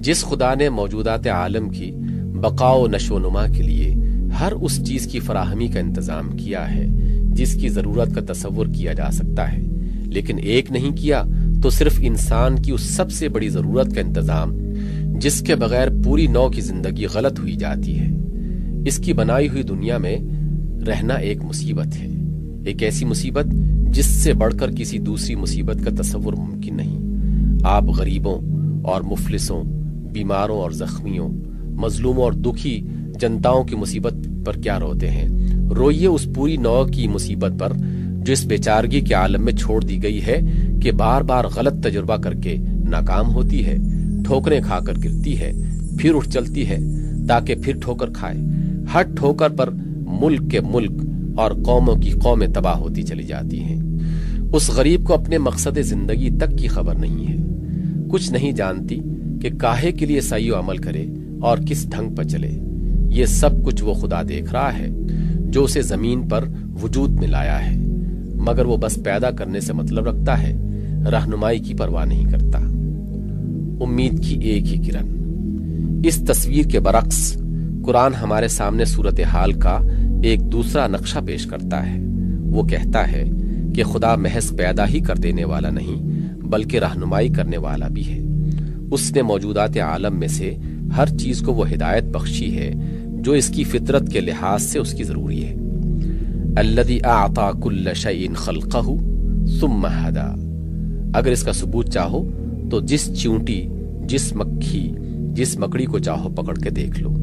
جس خدا نے موجودات عالم کی بقا و نشو و نما کے لیے ہر اس چیز کی فراہمی کا انتظام کیا ہے جس کی ضرورت کا تصور کیا جا سکتا ہے، لیکن ایک نہیں کیا تو صرف انسان کی اس سب سے بڑی ضرورت کا انتظام جس کے بغیر پوری نو کی زندگی غلط ہوئی جاتی ہے۔ اس کی بنائی ہوئی دنیا میں رہنا ایک مصیبت ہے، ایک ایسی مصیبت جس سے بڑھ کر کسی دوسری مصیبت کا تصور ممکن نہیں۔ آپ غریبوں اور مفلسوں، بیماروں اور زخمیوں، مظلوموں اور دکھی جنتاؤں کی مصیبت پر کیا روتے ہیں؟ روئیے اس پوری نو کی مصیبت پر جو اس بیچارگی کے عالم میں چھوڑ دی گئی ہے کہ بار بار غلط تجربہ کر کے ناکام ہوتی ہے، ٹھوکریں کھا کر گرتی ہے، پھر اٹھ چلتی ہے تاکہ پھر ٹھوکر کھائے۔ ہر ٹھوکر پر ملک کے ملک اور قوموں کی قومیں تباہ ہوتی چلی جاتی ہیں۔ اس غریب کو اپنے مقصد زندگی تک کی خبر نہیں ہے، کچھ نہیں جانتی کہ کاہے کے لیے سعی و عمل کرے اور کس ڈھنگ پر چلے۔ یہ سب کچھ وہ خدا دیکھ رہا ہے جو اسے زمین پر وجود میں لایا ہے، مگر وہ بس پیدا کرنے سے مطلب رکھتا ہے، رہنمائی کی پرواہ نہیں کرتا۔ امید کی ایک ہی کرن۔ اس تصویر کے برعکس قرآن ہمارے سامنے صورتحال کا ایک دوسرا نقشہ پیش کرتا ہے۔ وہ کہتا ہے کہ خدا محض پیدا ہی کر دینے والا نہیں بلکہ رہنمائی کرنے والا بھی ہے۔ اس نے موجودات عالم میں سے ہر چیز کو وہ ہدایت بخشی ہے جو اس کی فطرت کے لحاظ سے اس کی ضروری ہے۔ الذی اعطى كل شيء خلقه ثم هدى۔ اگر اس کا ثبوت چاہو تو جس چیونٹی، جس مکھی، جس مکڑی کو چاہو پکڑ کے دیکھ لو۔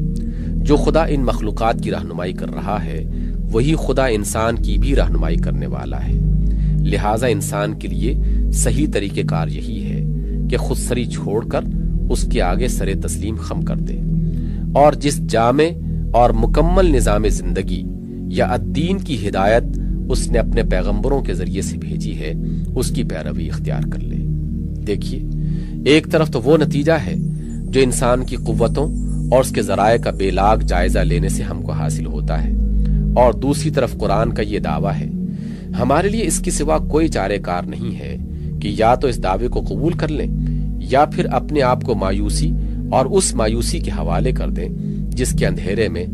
جو خدا ان مخلوقات کی رہنمائی کر رہا ہے وہی خدا انسان کی بھی رہنمائی کرنے والا ہے۔ لہٰذا انسان کے لیے صحیح طریقہ کار یہی ہے کہ خود سری چھوڑ کر اس کے آگے سر تسلیم خم کر دے، اور جس جامع اور مکمل نظام زندگی یا الدین کی ہدایت اس نے اپنے پیغمبروں کے ذریعے سے بھیجی ہے اس کی پیروی اختیار کر لے۔ دیکھیے، ایک طرف تو وہ نتیجہ ہے جو انسان کی قوتوں اور اس کے ذرائع کا بے لاگ جائزہ لینے سے ہم کو حاصل ہوتا ہے، اور دوسری طرف قرآن کا یہ دعویٰ ہے۔ ہمارے لیے اس کی سوا کوئی چارہ کار نہیں ہے کہ یا تو اس دعوے کو قبول کر لیں یا پھر اپنے آپ کو مایوسی اور اس مایوسی کے حوالے کر دیں جس کے اندھیرے میں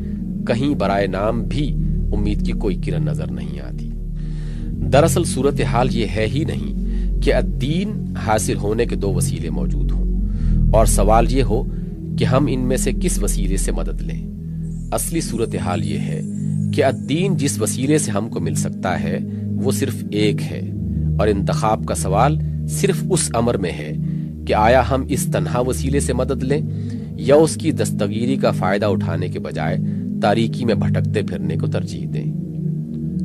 کہیں برائے نام بھی امید کی کوئی کرن نظر نہیں آتی۔ دراصل صورتحال یہ ہے ہی نہیں کہ الدین حاصل ہونے کے دو وسیلے موجود ہوں اور سوال یہ ہو کہ ہم ان میں سے کس وسیلے سے مدد لیں۔ اصلی صورتحال یہ ہے کہ الدین جس وسیلے سے ہم کو مل سکتا ہے وہ صرف ایک ہے، اور انتخاب کا سوال صرف اس امر میں ہے کہ آیا ہم اس تنہا وسیلے سے مدد لیں یا اس کی دستگیری کا فائدہ اٹھانے کے بجائے تاریکی میں بھٹکتے پھرنے کو ترجیح دیں۔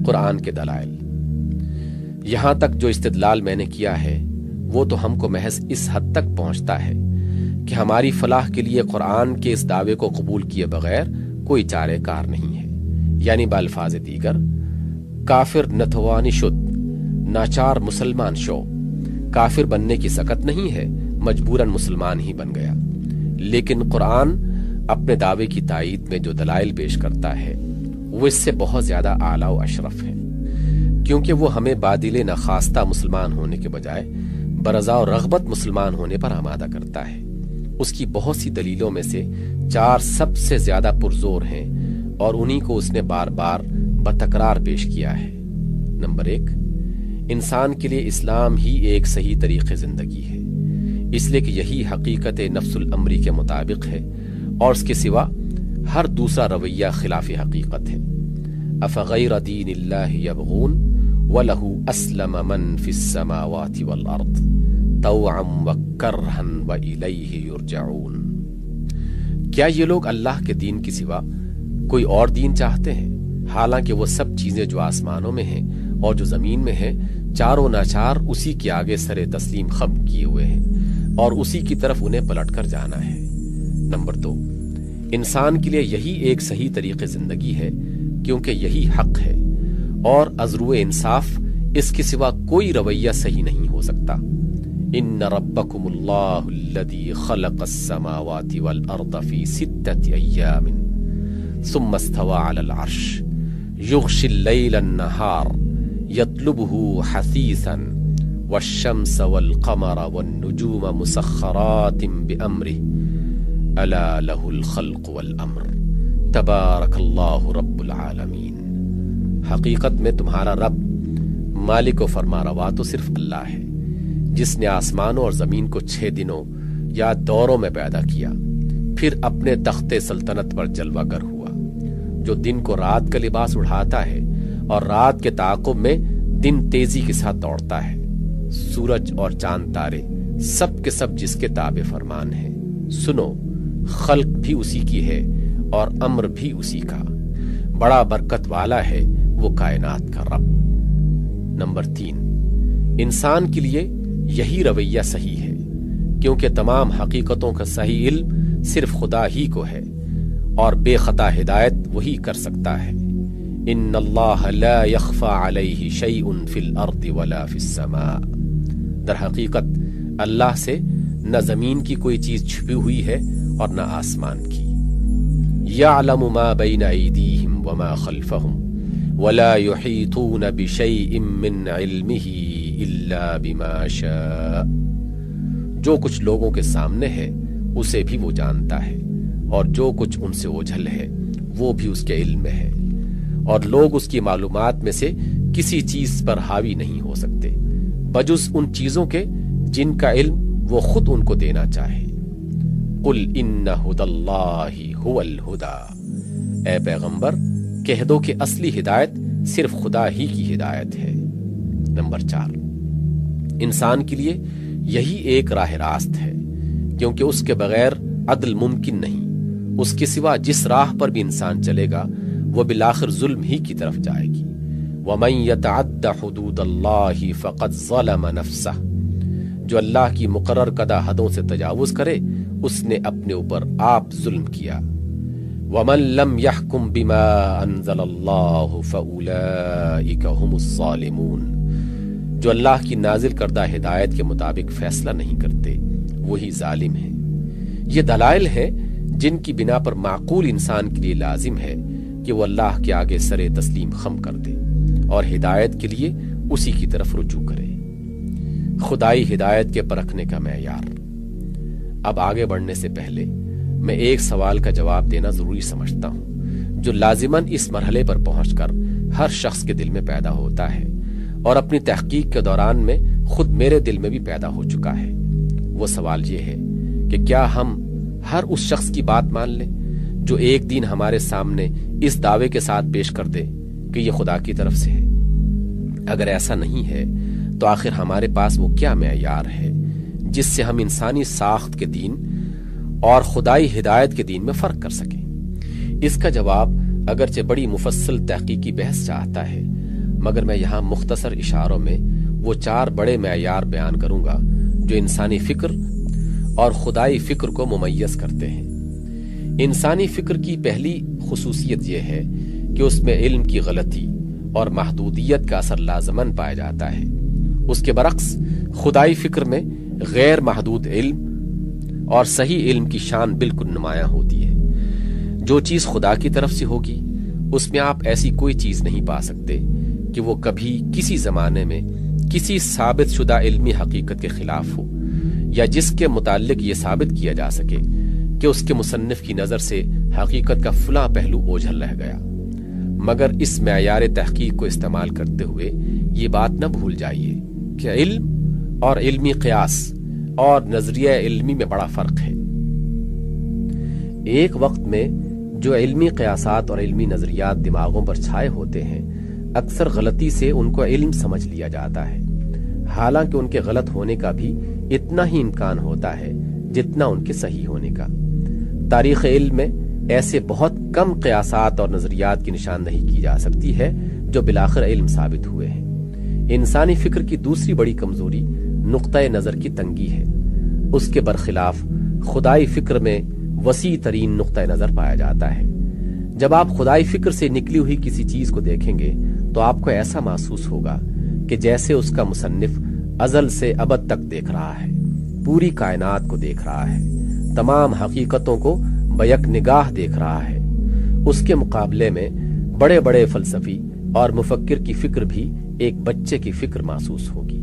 قرآن کے دلائل۔ یہاں تک جو استدلال میں نے کیا ہے وہ تو ہم کو محض اس حد تک پہنچتا ہے کہ ہماری فلاح کے لیے قرآن کے اس دعوے کو قبول کیے بغیر کوئی چارے کار نہیں ہے، یعنی بالفاظ دیگر کافر نتوانی شد، ناچار مسلمان شو، کافر بننے کی سکت نہیں ہے، مجبوراً مسلمان ہی بن گیا۔ لیکن قرآن اپنے دعوے کی تائید میں جو دلائل پیش کرتا ہے وہ اس سے بہت زیادہ اعلیٰ و اشرف ہے، کیونکہ وہ ہمیں بادل نخواستہ مسلمان ہونے کے بجائے برضا و رغبت مسلمان ہونے پر آمادہ کرتا ہے۔ اس کی بہت سی دلیلوں میں سے 4 سب سے زیادہ پرزور ہیں اور انہی کو اس نے بار بار بتکرار پیش کیا ہے۔ نمبر 1، انسان کے لیے اسلام ہی ایک صحیح طریق زندگی ہے، اس لیے کہ یہی حقیقت نفس الامری کے مطابق ہے اور اس کے سوا ہر دوسرا رویہ خلاف حقیقت ہے۔ افغیر دین اللہ یبغون وَلَهُ أَسْلَمَ مَنْ فِي السَّمَاوَاتِ وَالْأَرْضِ طَوْعًا وَكَرْهًا وَإِلَيْهِ يُرْجَعُونَ۔ کیا یہ لوگ اللہ کے دین کی سوا کوئی اور دین چاہتے ہیں، حالانکہ وہ سب چیزیں جو آسمانوں میں ہیں اور جو زمین میں ہیں چاروں ناچار اسی کے آگے سر تسلیم خم کیے ہوئے ہیں اور اسی کی طرف انہیں پلٹ کر جانا ہے۔ نمبر 2، انسان کے لیے یہی ایک صحیح طریق زندگی ہے کیونکہ یہی حق ہے اور ازرو انصاف اس کے سوا کوئی رویہ صحیح نہیں ہو سکتا۔ ان ربکم اللہ الذی خلق السماوات والارض فی 6 ایام ثم استوى على العرش یغشی اللیل النہار یطلبہ حثیثا والشمس والقمر والنجوم مسخرات بامرہ الا لہ الخلق والامر تبارک اللہ رب العالمین۔ حقیقت میں تمہارا رب مالک و فرماروا تو صرف اللہ ہے، جس نے آسمانوں اور زمین کو 6 دنوں یا دوروں میں پیدا کیا، پھر اپنے تخت سلطنت پر جلوہ گر ہوا، جو دن کو رات کا لباس اڑھاتا ہے اور رات کے تعاقب میں دن تیزی کے ساتھ دوڑتا ہے۔ سورج اور چاند تارے سب کے سب جس کے تابع فرمان ہیں۔ سنو، خلق بھی اسی کی ہے اور امر بھی اسی کا، بڑا برکت والا ہے وہ کائنات کا رب۔ نمبر 3، انسان کے لیے یہی رویہ صحیح ہے کیونکہ تمام حقیقتوں کا صحیح علم صرف خدا ہی کو ہے اور بے خطا ہدایت وہی کر سکتا ہے۔ ان اللہ لا يخفى علیہ شیء فی الارض ولا فی السماء۔ در حقیقت اللہ سے نہ زمین کی کوئی چیز چھپی ہوئی ہے اور نہ آسمان کی۔ یعلم ما بین ایدیہم وما خلفہم ولا يحیطون بشیء من علمہ الا بما شاء۔ جو کچھ لوگوں کے سامنے ہے اسے بھی وہ جانتا ہے اور جو کچھ ان سے اوجھل ہے وہ بھی اس کے علم میں ہے، اور لوگ اس کی معلومات میں سے کسی چیز پر حاوی نہیں ہو سکتے بجز ان چیزوں کے جن کا علم وہ خود ان کو دینا چاہے۔ قل ان ھدی اللہ ھو الھدی، اے پیغمبر کہہ دو کہ اصلی ہدایت صرف خدا ہی کی ہدایت ہے۔ نمبر 4، انسان کے لیے یہی ایک راہ راست ہے کیونکہ اس کے بغیر عدل ممکن نہیں۔ اس کے سوا جس راہ پر بھی انسان چلے گا وہ بالآخر ظلم ہی کی طرف جائے گی۔ وَمَن يَتَعَدَّ حُدُودَ اللَّهِ فَقَدْ ظَلَمَ نَفْسَهُ، جو اللہ کی مقرر کردہ حدوں سے تجاوز کرے اس نے اپنے اوپر آپ ظلم کیا۔ وَمَن لَّمْ يَحْكُم بِمَا أَنزَلَ اللَّهُ فَأُولَٰئِكَ هُمُ الظَّالِمُونَ، جو اللہ کی نازل کردہ ہدایت کے مطابق فیصلہ نہیں کرتے وہی ظالم ہیں۔ یہ دلائل ہیں جن کی بنا پر معقول انسان کے لیے لازم ہے کہ وہ اللہ کے آگے سر تسلیم خم کر دے اور ہدایت کے لیے اسی کی طرف رجوع کرے۔ خدائی ہدایت کے پرکھنے کا معیار۔ اب آگے بڑھنے سے پہلے میں ایک سوال کا جواب دینا ضروری سمجھتا ہوں جو لازماً اس مرحلے پر پہنچ کر ہر شخص کے دل میں پیدا ہوتا ہے اور اپنی تحقیق کے دوران میں خود میرے دل میں بھی پیدا ہو چکا ہے۔ وہ سوال یہ ہے کہ کیا ہم ہر اس شخص کی بات مان لیں جو ایک دن ہمارے سامنے اس دعوے کے ساتھ پیش کر دے کہ یہ خدا کی طرف سے ہے۔ اگر ایسا نہیں ہے تو آخر ہمارے پاس وہ کیا معیار ہے جس سے ہم انسانی ساخت کے دین اور خدائی ہدایت کے دین میں فرق کر سکیں؟ اس کا جواب اگرچہ بڑی مفصل تحقیقی بحث چاہتا ہے، مگر میں یہاں مختصر اشاروں میں وہ 4 بڑے معیار بیان کروں گا جو انسانی فکر اور خدائی فکر کو ممیز کرتے ہیں۔ انسانی فکر کی پہلی خصوصیت یہ ہے کہ اس میں علم کی غلطی اور محدودیت کا اثر لازماً پایا جاتا ہے۔ اس کے برعکس خدائی فکر میں غیر محدود علم اور صحیح علم کی شان بالکل نمایاں ہوتی ہے۔ جو چیز خدا کی طرف سے ہوگی اس میں آپ ایسی کوئی چیز نہیں پا سکتے کہ وہ کبھی کسی زمانے میں کسی ثابت شدہ علمی حقیقت کے خلاف ہو، یا جس کے متعلق یہ ثابت کیا جا سکے کہ اس کے مصنف کی نظر سے حقیقت کا فلاں پہلو اوجھل رہ گیا۔ مگر اس معیار تحقیق کو استعمال کرتے ہوئے یہ بات نہ بھول جائیے کہ علم اور علمی قیاس اور نظریہ علمی میں بڑا فرق ہے۔ ایک وقت میں جو علمی قیاسات اور علمی نظریات دماغوں پر چھائے ہوتے ہیں، اکثر غلطی سے ان کو علم سمجھ لیا جاتا ہے، حالانکہ ان کے غلط ہونے کا بھی اتنا ہی امکان ہوتا ہے جتنا ان کے صحیح ہونے کا۔ تاریخ علم میں ایسے بہت کم قیاسات اور نظریات کی نشاندہی کی جا سکتی ہے جو بالآخر علم ثابت ہوئے ہیں۔ انسانی فکر کی دوسری بڑی کمزوری نقطۂ نظر کی تنگی ہے۔ اس کے برخلاف خدائی فکر میں وسیع ترین نقطۂ نظر پایا جاتا ہے۔ جب آپ خدائی فکر سے نکلی ہوئی کسی چیز کو دیکھیں گے تو آپ کو ایسا محسوس ہوگا کہ جیسے اس کا مصنف ازل سے ابد تک دیکھ رہا ہے، پوری کائنات کو دیکھ رہا ہے، تمام حقیقتوں کو بیک نگاہ دیکھ رہا ہے۔ اس کے مقابلے میں بڑے بڑے فلسفی اور مفکر کی فکر بھی ایک بچے کی فکر محسوس ہوگی۔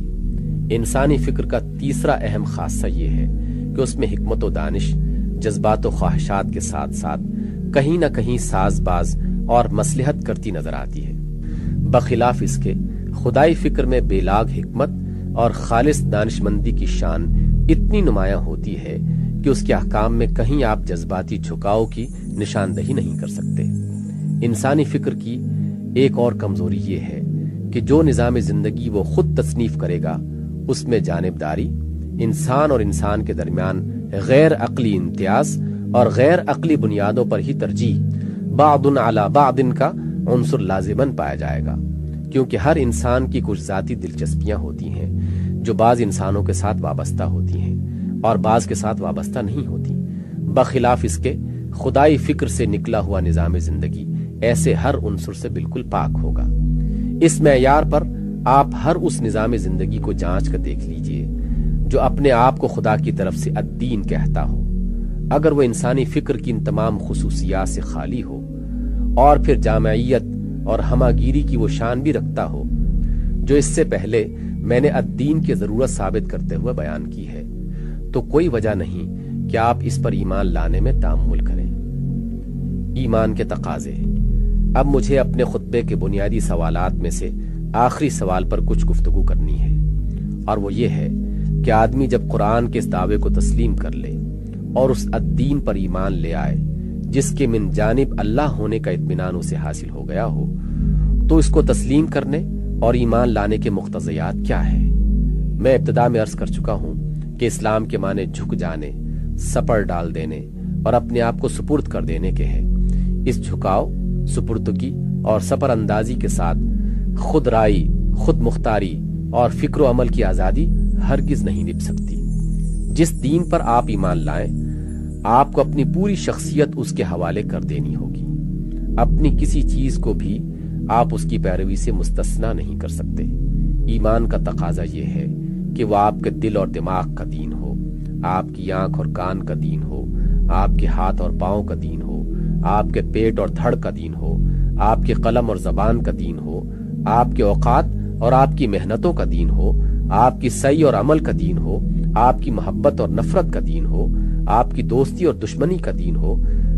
انسانی فکر کا تیسرا اہم خاصہ یہ ہے کہ اس میں حکمت و دانش جذبات و خواہشات کے ساتھ ساتھ کہیں نہ کہیں ساز باز اور مصلحت کرتی نظر آتی ہے۔ بخلاف اس کے خدائی فکر میں بے لاگ حکمت اور خالص دانشمندی کی شان اتنی نمایاں ہوتی ہے کہ اس کے احکام میں کہیں آپ جذباتی جھکاؤ کی نشاندہی نہیں کر سکتے۔ انسانی فکر کی ایک اور کمزوری یہ ہے کہ جو نظام زندگی وہ خود تصنیف کرے گا اس میں جانبداری، انسان اور انسان کے درمیان غیر عقلی امتیاز اور غیر عقلی بنیادوں پر ہی ترجیح، بعض علی بعض کا عنصر لازماً پایا جائے گا، کیونکہ ہر انسان کی کچھ ذاتی دلچسپیاں ہوتی ہیں جو بعض انسانوں کے ساتھ وابستہ ہوتی ہیں اور بعض کے ساتھ وابستہ نہیں ہوتی۔ بخلاف اس کے خدائی فکر سے نکلا ہوا نظام زندگی ایسے ہر عنصر سے بالکل پاک ہوگا۔ اس معیار پر آپ ہر اس نظام زندگی کو جانچ کر دیکھ لیجئے جو اپنے آپ کو خدا کی طرف سے الدین کہتا ہو۔ اگر وہ انسانی فکر کی ان تمام خصوصیات سے خالی ہو اور پھر جامعیت اور ہماگیری کی وہ شان بھی رکھتا ہو جو اس سے پہلے میں نے الدین کی ضرورت ثابت کرتے ہوئے بیان کی ہے، تو کوئی وجہ نہیں کہ آپ اس پر ایمان لانے میں تأمل کریں۔ ایمان کے تقاضے۔ اب مجھے اپنے خطبے کے بنیادی سوالات میں سے آخری سوال پر کچھ گفتگو کرنی ہے، اور وہ یہ ہے کہ آدمی جب قرآن کے اس دعوے کو تسلیم کر لے اور اس الدین پر ایمان لے آئے جس کے من جانب اللہ ہونے کا اطمینان اسے حاصل ہو گیا ہو، تو اس کو تسلیم کرنے اور ایمان لانے کے مقتضیات کیا ہیں؟ میں ابتدا میں عرض کر چکا ہوں کہ اسلام کے معنی جھک جانے، سپر ڈال دینے اور اپنے آپ کو سپرد کر دینے کے ہیں۔ اس جھکاؤ، سپردگی اور سپر اندازی کے ساتھ خود رائی، خود مختاری اور فکر و عمل کی آزادی ہرگز نہیں نبھ سکتی۔ جس دین پر آپ ایمان لائیں، آپ کو اپنی پوری شخصیت اس کے حوالے کر دینی ہوگی۔ اپنی کسی چیز کو بھی آپ اس کی پیروی سے مستثنا نہیں کر سکتے۔ ایمان کا تقاضا یہ ہے کہ وہ آپ کے دل اور دماغ کا دین ہو، آپ کی آنکھ اور کان کا دین ہو، آپ کے ہاتھ اور پاؤں کا دین ہو، آپ کے پیٹ اور دھڑ کا دین ہو، آپ کے قلم اور زبان کا دین ہو، آپ کے اوقات اور آپ کی محنتوں کا دین ہو، آپ کی سعی اور عمل کا دین ہو، آپ کی محبت اور نفرت کا دین ہو، آپ کی دوستی اور دشمنی کا دین ہو۔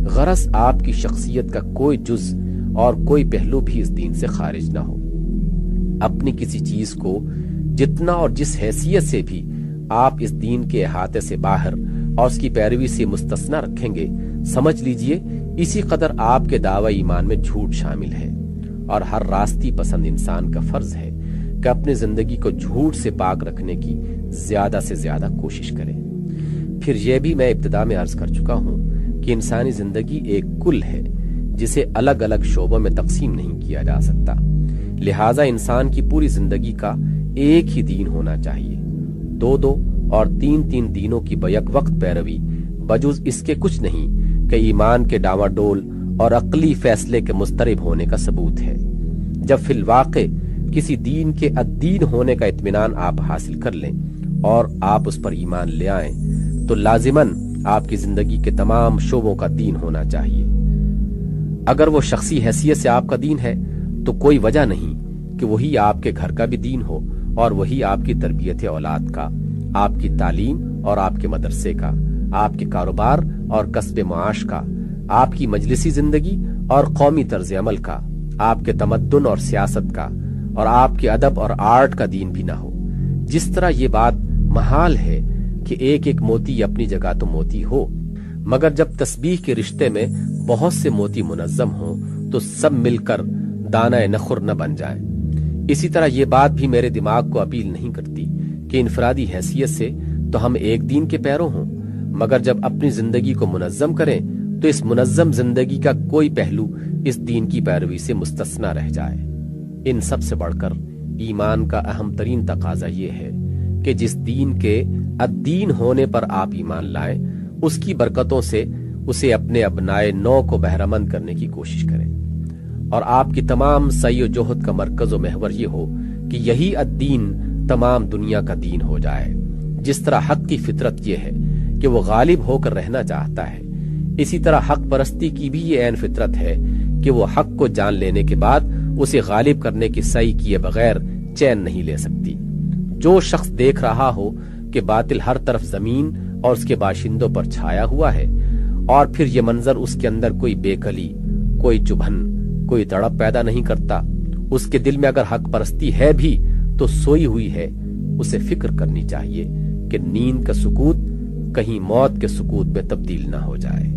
غرض آپ کی شخصیت کا کوئی جز اور کوئی پہلو بھی اس دین سے خارج نہ ہو۔ اپنی کسی چیز کو جتنا اور جس حیثیت سے بھی آپ اس دین کے احاطے سے باہر اور اس کی پیروی سے مستثنا رکھیں گے، سمجھ لیجئے اسی قدر آپ کے دعوی ایمان میں جھوٹ شامل ہے، اور ہر راستی پسند انسان کا فرض ہے کہ اپنی زندگی کو جھوٹ سے پاک رکھنے کی زیادہ سے زیادہ کوشش کرے۔ پھر یہ بھی میں ابتدا میں عرض کر چکا ہوں کہ انسانی زندگی ایک کل ہے جسے الگ الگ شعبوں میں تقسیم نہیں کیا جا سکتا، لہٰذا انسان کی پوری زندگی کا ایک ہی دین ہونا چاہیے۔ دو اور تین دینوں کی بیک وقت پیروی بجز اس کے کچھ نہیں کہ ایمان کے ڈاواں ڈول اور عقلی فیصلے کے مضطرب ہونے کا ثبوت ہے۔ جب فی الواقع کسی دین کے الدین ہونے کا اطمینان آپ حاصل کر لیں اور آپ اس پر ایمان لے آئیں تو لازماً آپ کی زندگی کے تمام شعبوں کا دین ہونا چاہیے۔ اگر وہ شخصی حیثیت سے آپ کا دین ہے تو کوئی وجہ نہیں کہ وہی آپ کے گھر کا بھی دین ہو، اور وہی آپ کی تربیت اولاد کا، آپ کی تعلیم اور آپ کے مدرسے کا، آپ کے کاروبار اور کسب معاش کا، آپ کی مجلسی زندگی اور قومی طرز عمل کا، آپ کے تمدن اور سیاست کا، اور آپ کے ادب اور آرٹ کا دین بھی نہ ہو۔ جس طرح یہ بات محال ہے کہ ایک ایک موتی اپنی جگہ تو موتی ہو، مگر جب تسبیح کے رشتے میں بہت سے موتی منظم ہوں تو سب مل کر دانہ نخر نہ بن جائیں۔ اسی طرح یہ بات بھی میرے دماغ کو اپیل نہیں کرتی کہ انفرادی حیثیت سے تو ہم ایک دین کے پیرو ہوں، مگر جب اپنی زندگی کو منظم کریں تو اس منظم زندگی کا کوئی پہلو اس دین کی پیروی سے مستثنا رہ جائے۔ ان سب سے بڑھ کر ایمان کا اہم ترین تقاضا یہ ہے کہ جس دین کے الدین ہونے پر آپ ایمان لائیں اس کی برکتوں سے اسے اپنے ابنائے نو کو بہرمند کرنے کی کوشش کریں، اور آپ کی تمام سعی و جہد کا مرکز و محور یہ ہو کہ یہی الدین تمام دنیا کا دین ہو جائے۔ جس طرح حق کی فطرت یہ ہے کہ وہ غالب ہو کر رہنا چاہتا ہے، اسی طرح حق پرستی کی بھی یہ عین فطرت ہے کہ وہ حق کو جان لینے کے بعد اسے غالب کرنے کی سعی کیے بغیر چین نہیں لے سکتی۔ جو شخص دیکھ رہا ہو کہ باطل ہر طرف زمین اور اس کے باشندوں پر چھایا ہوا ہے، اور پھر یہ منظر اس کے اندر کوئی بے کلی، کوئی چبھن، کوئی تڑپ پیدا نہیں کرتا، اس کے دل میں اگر حق پرستی ہے بھی تو سوئی ہوئی ہے، اسے فکر کرنی چاہیے کہ نیند کا سکوت کہیں موت کے سکوت میں تبدیل نہ ہو جائے۔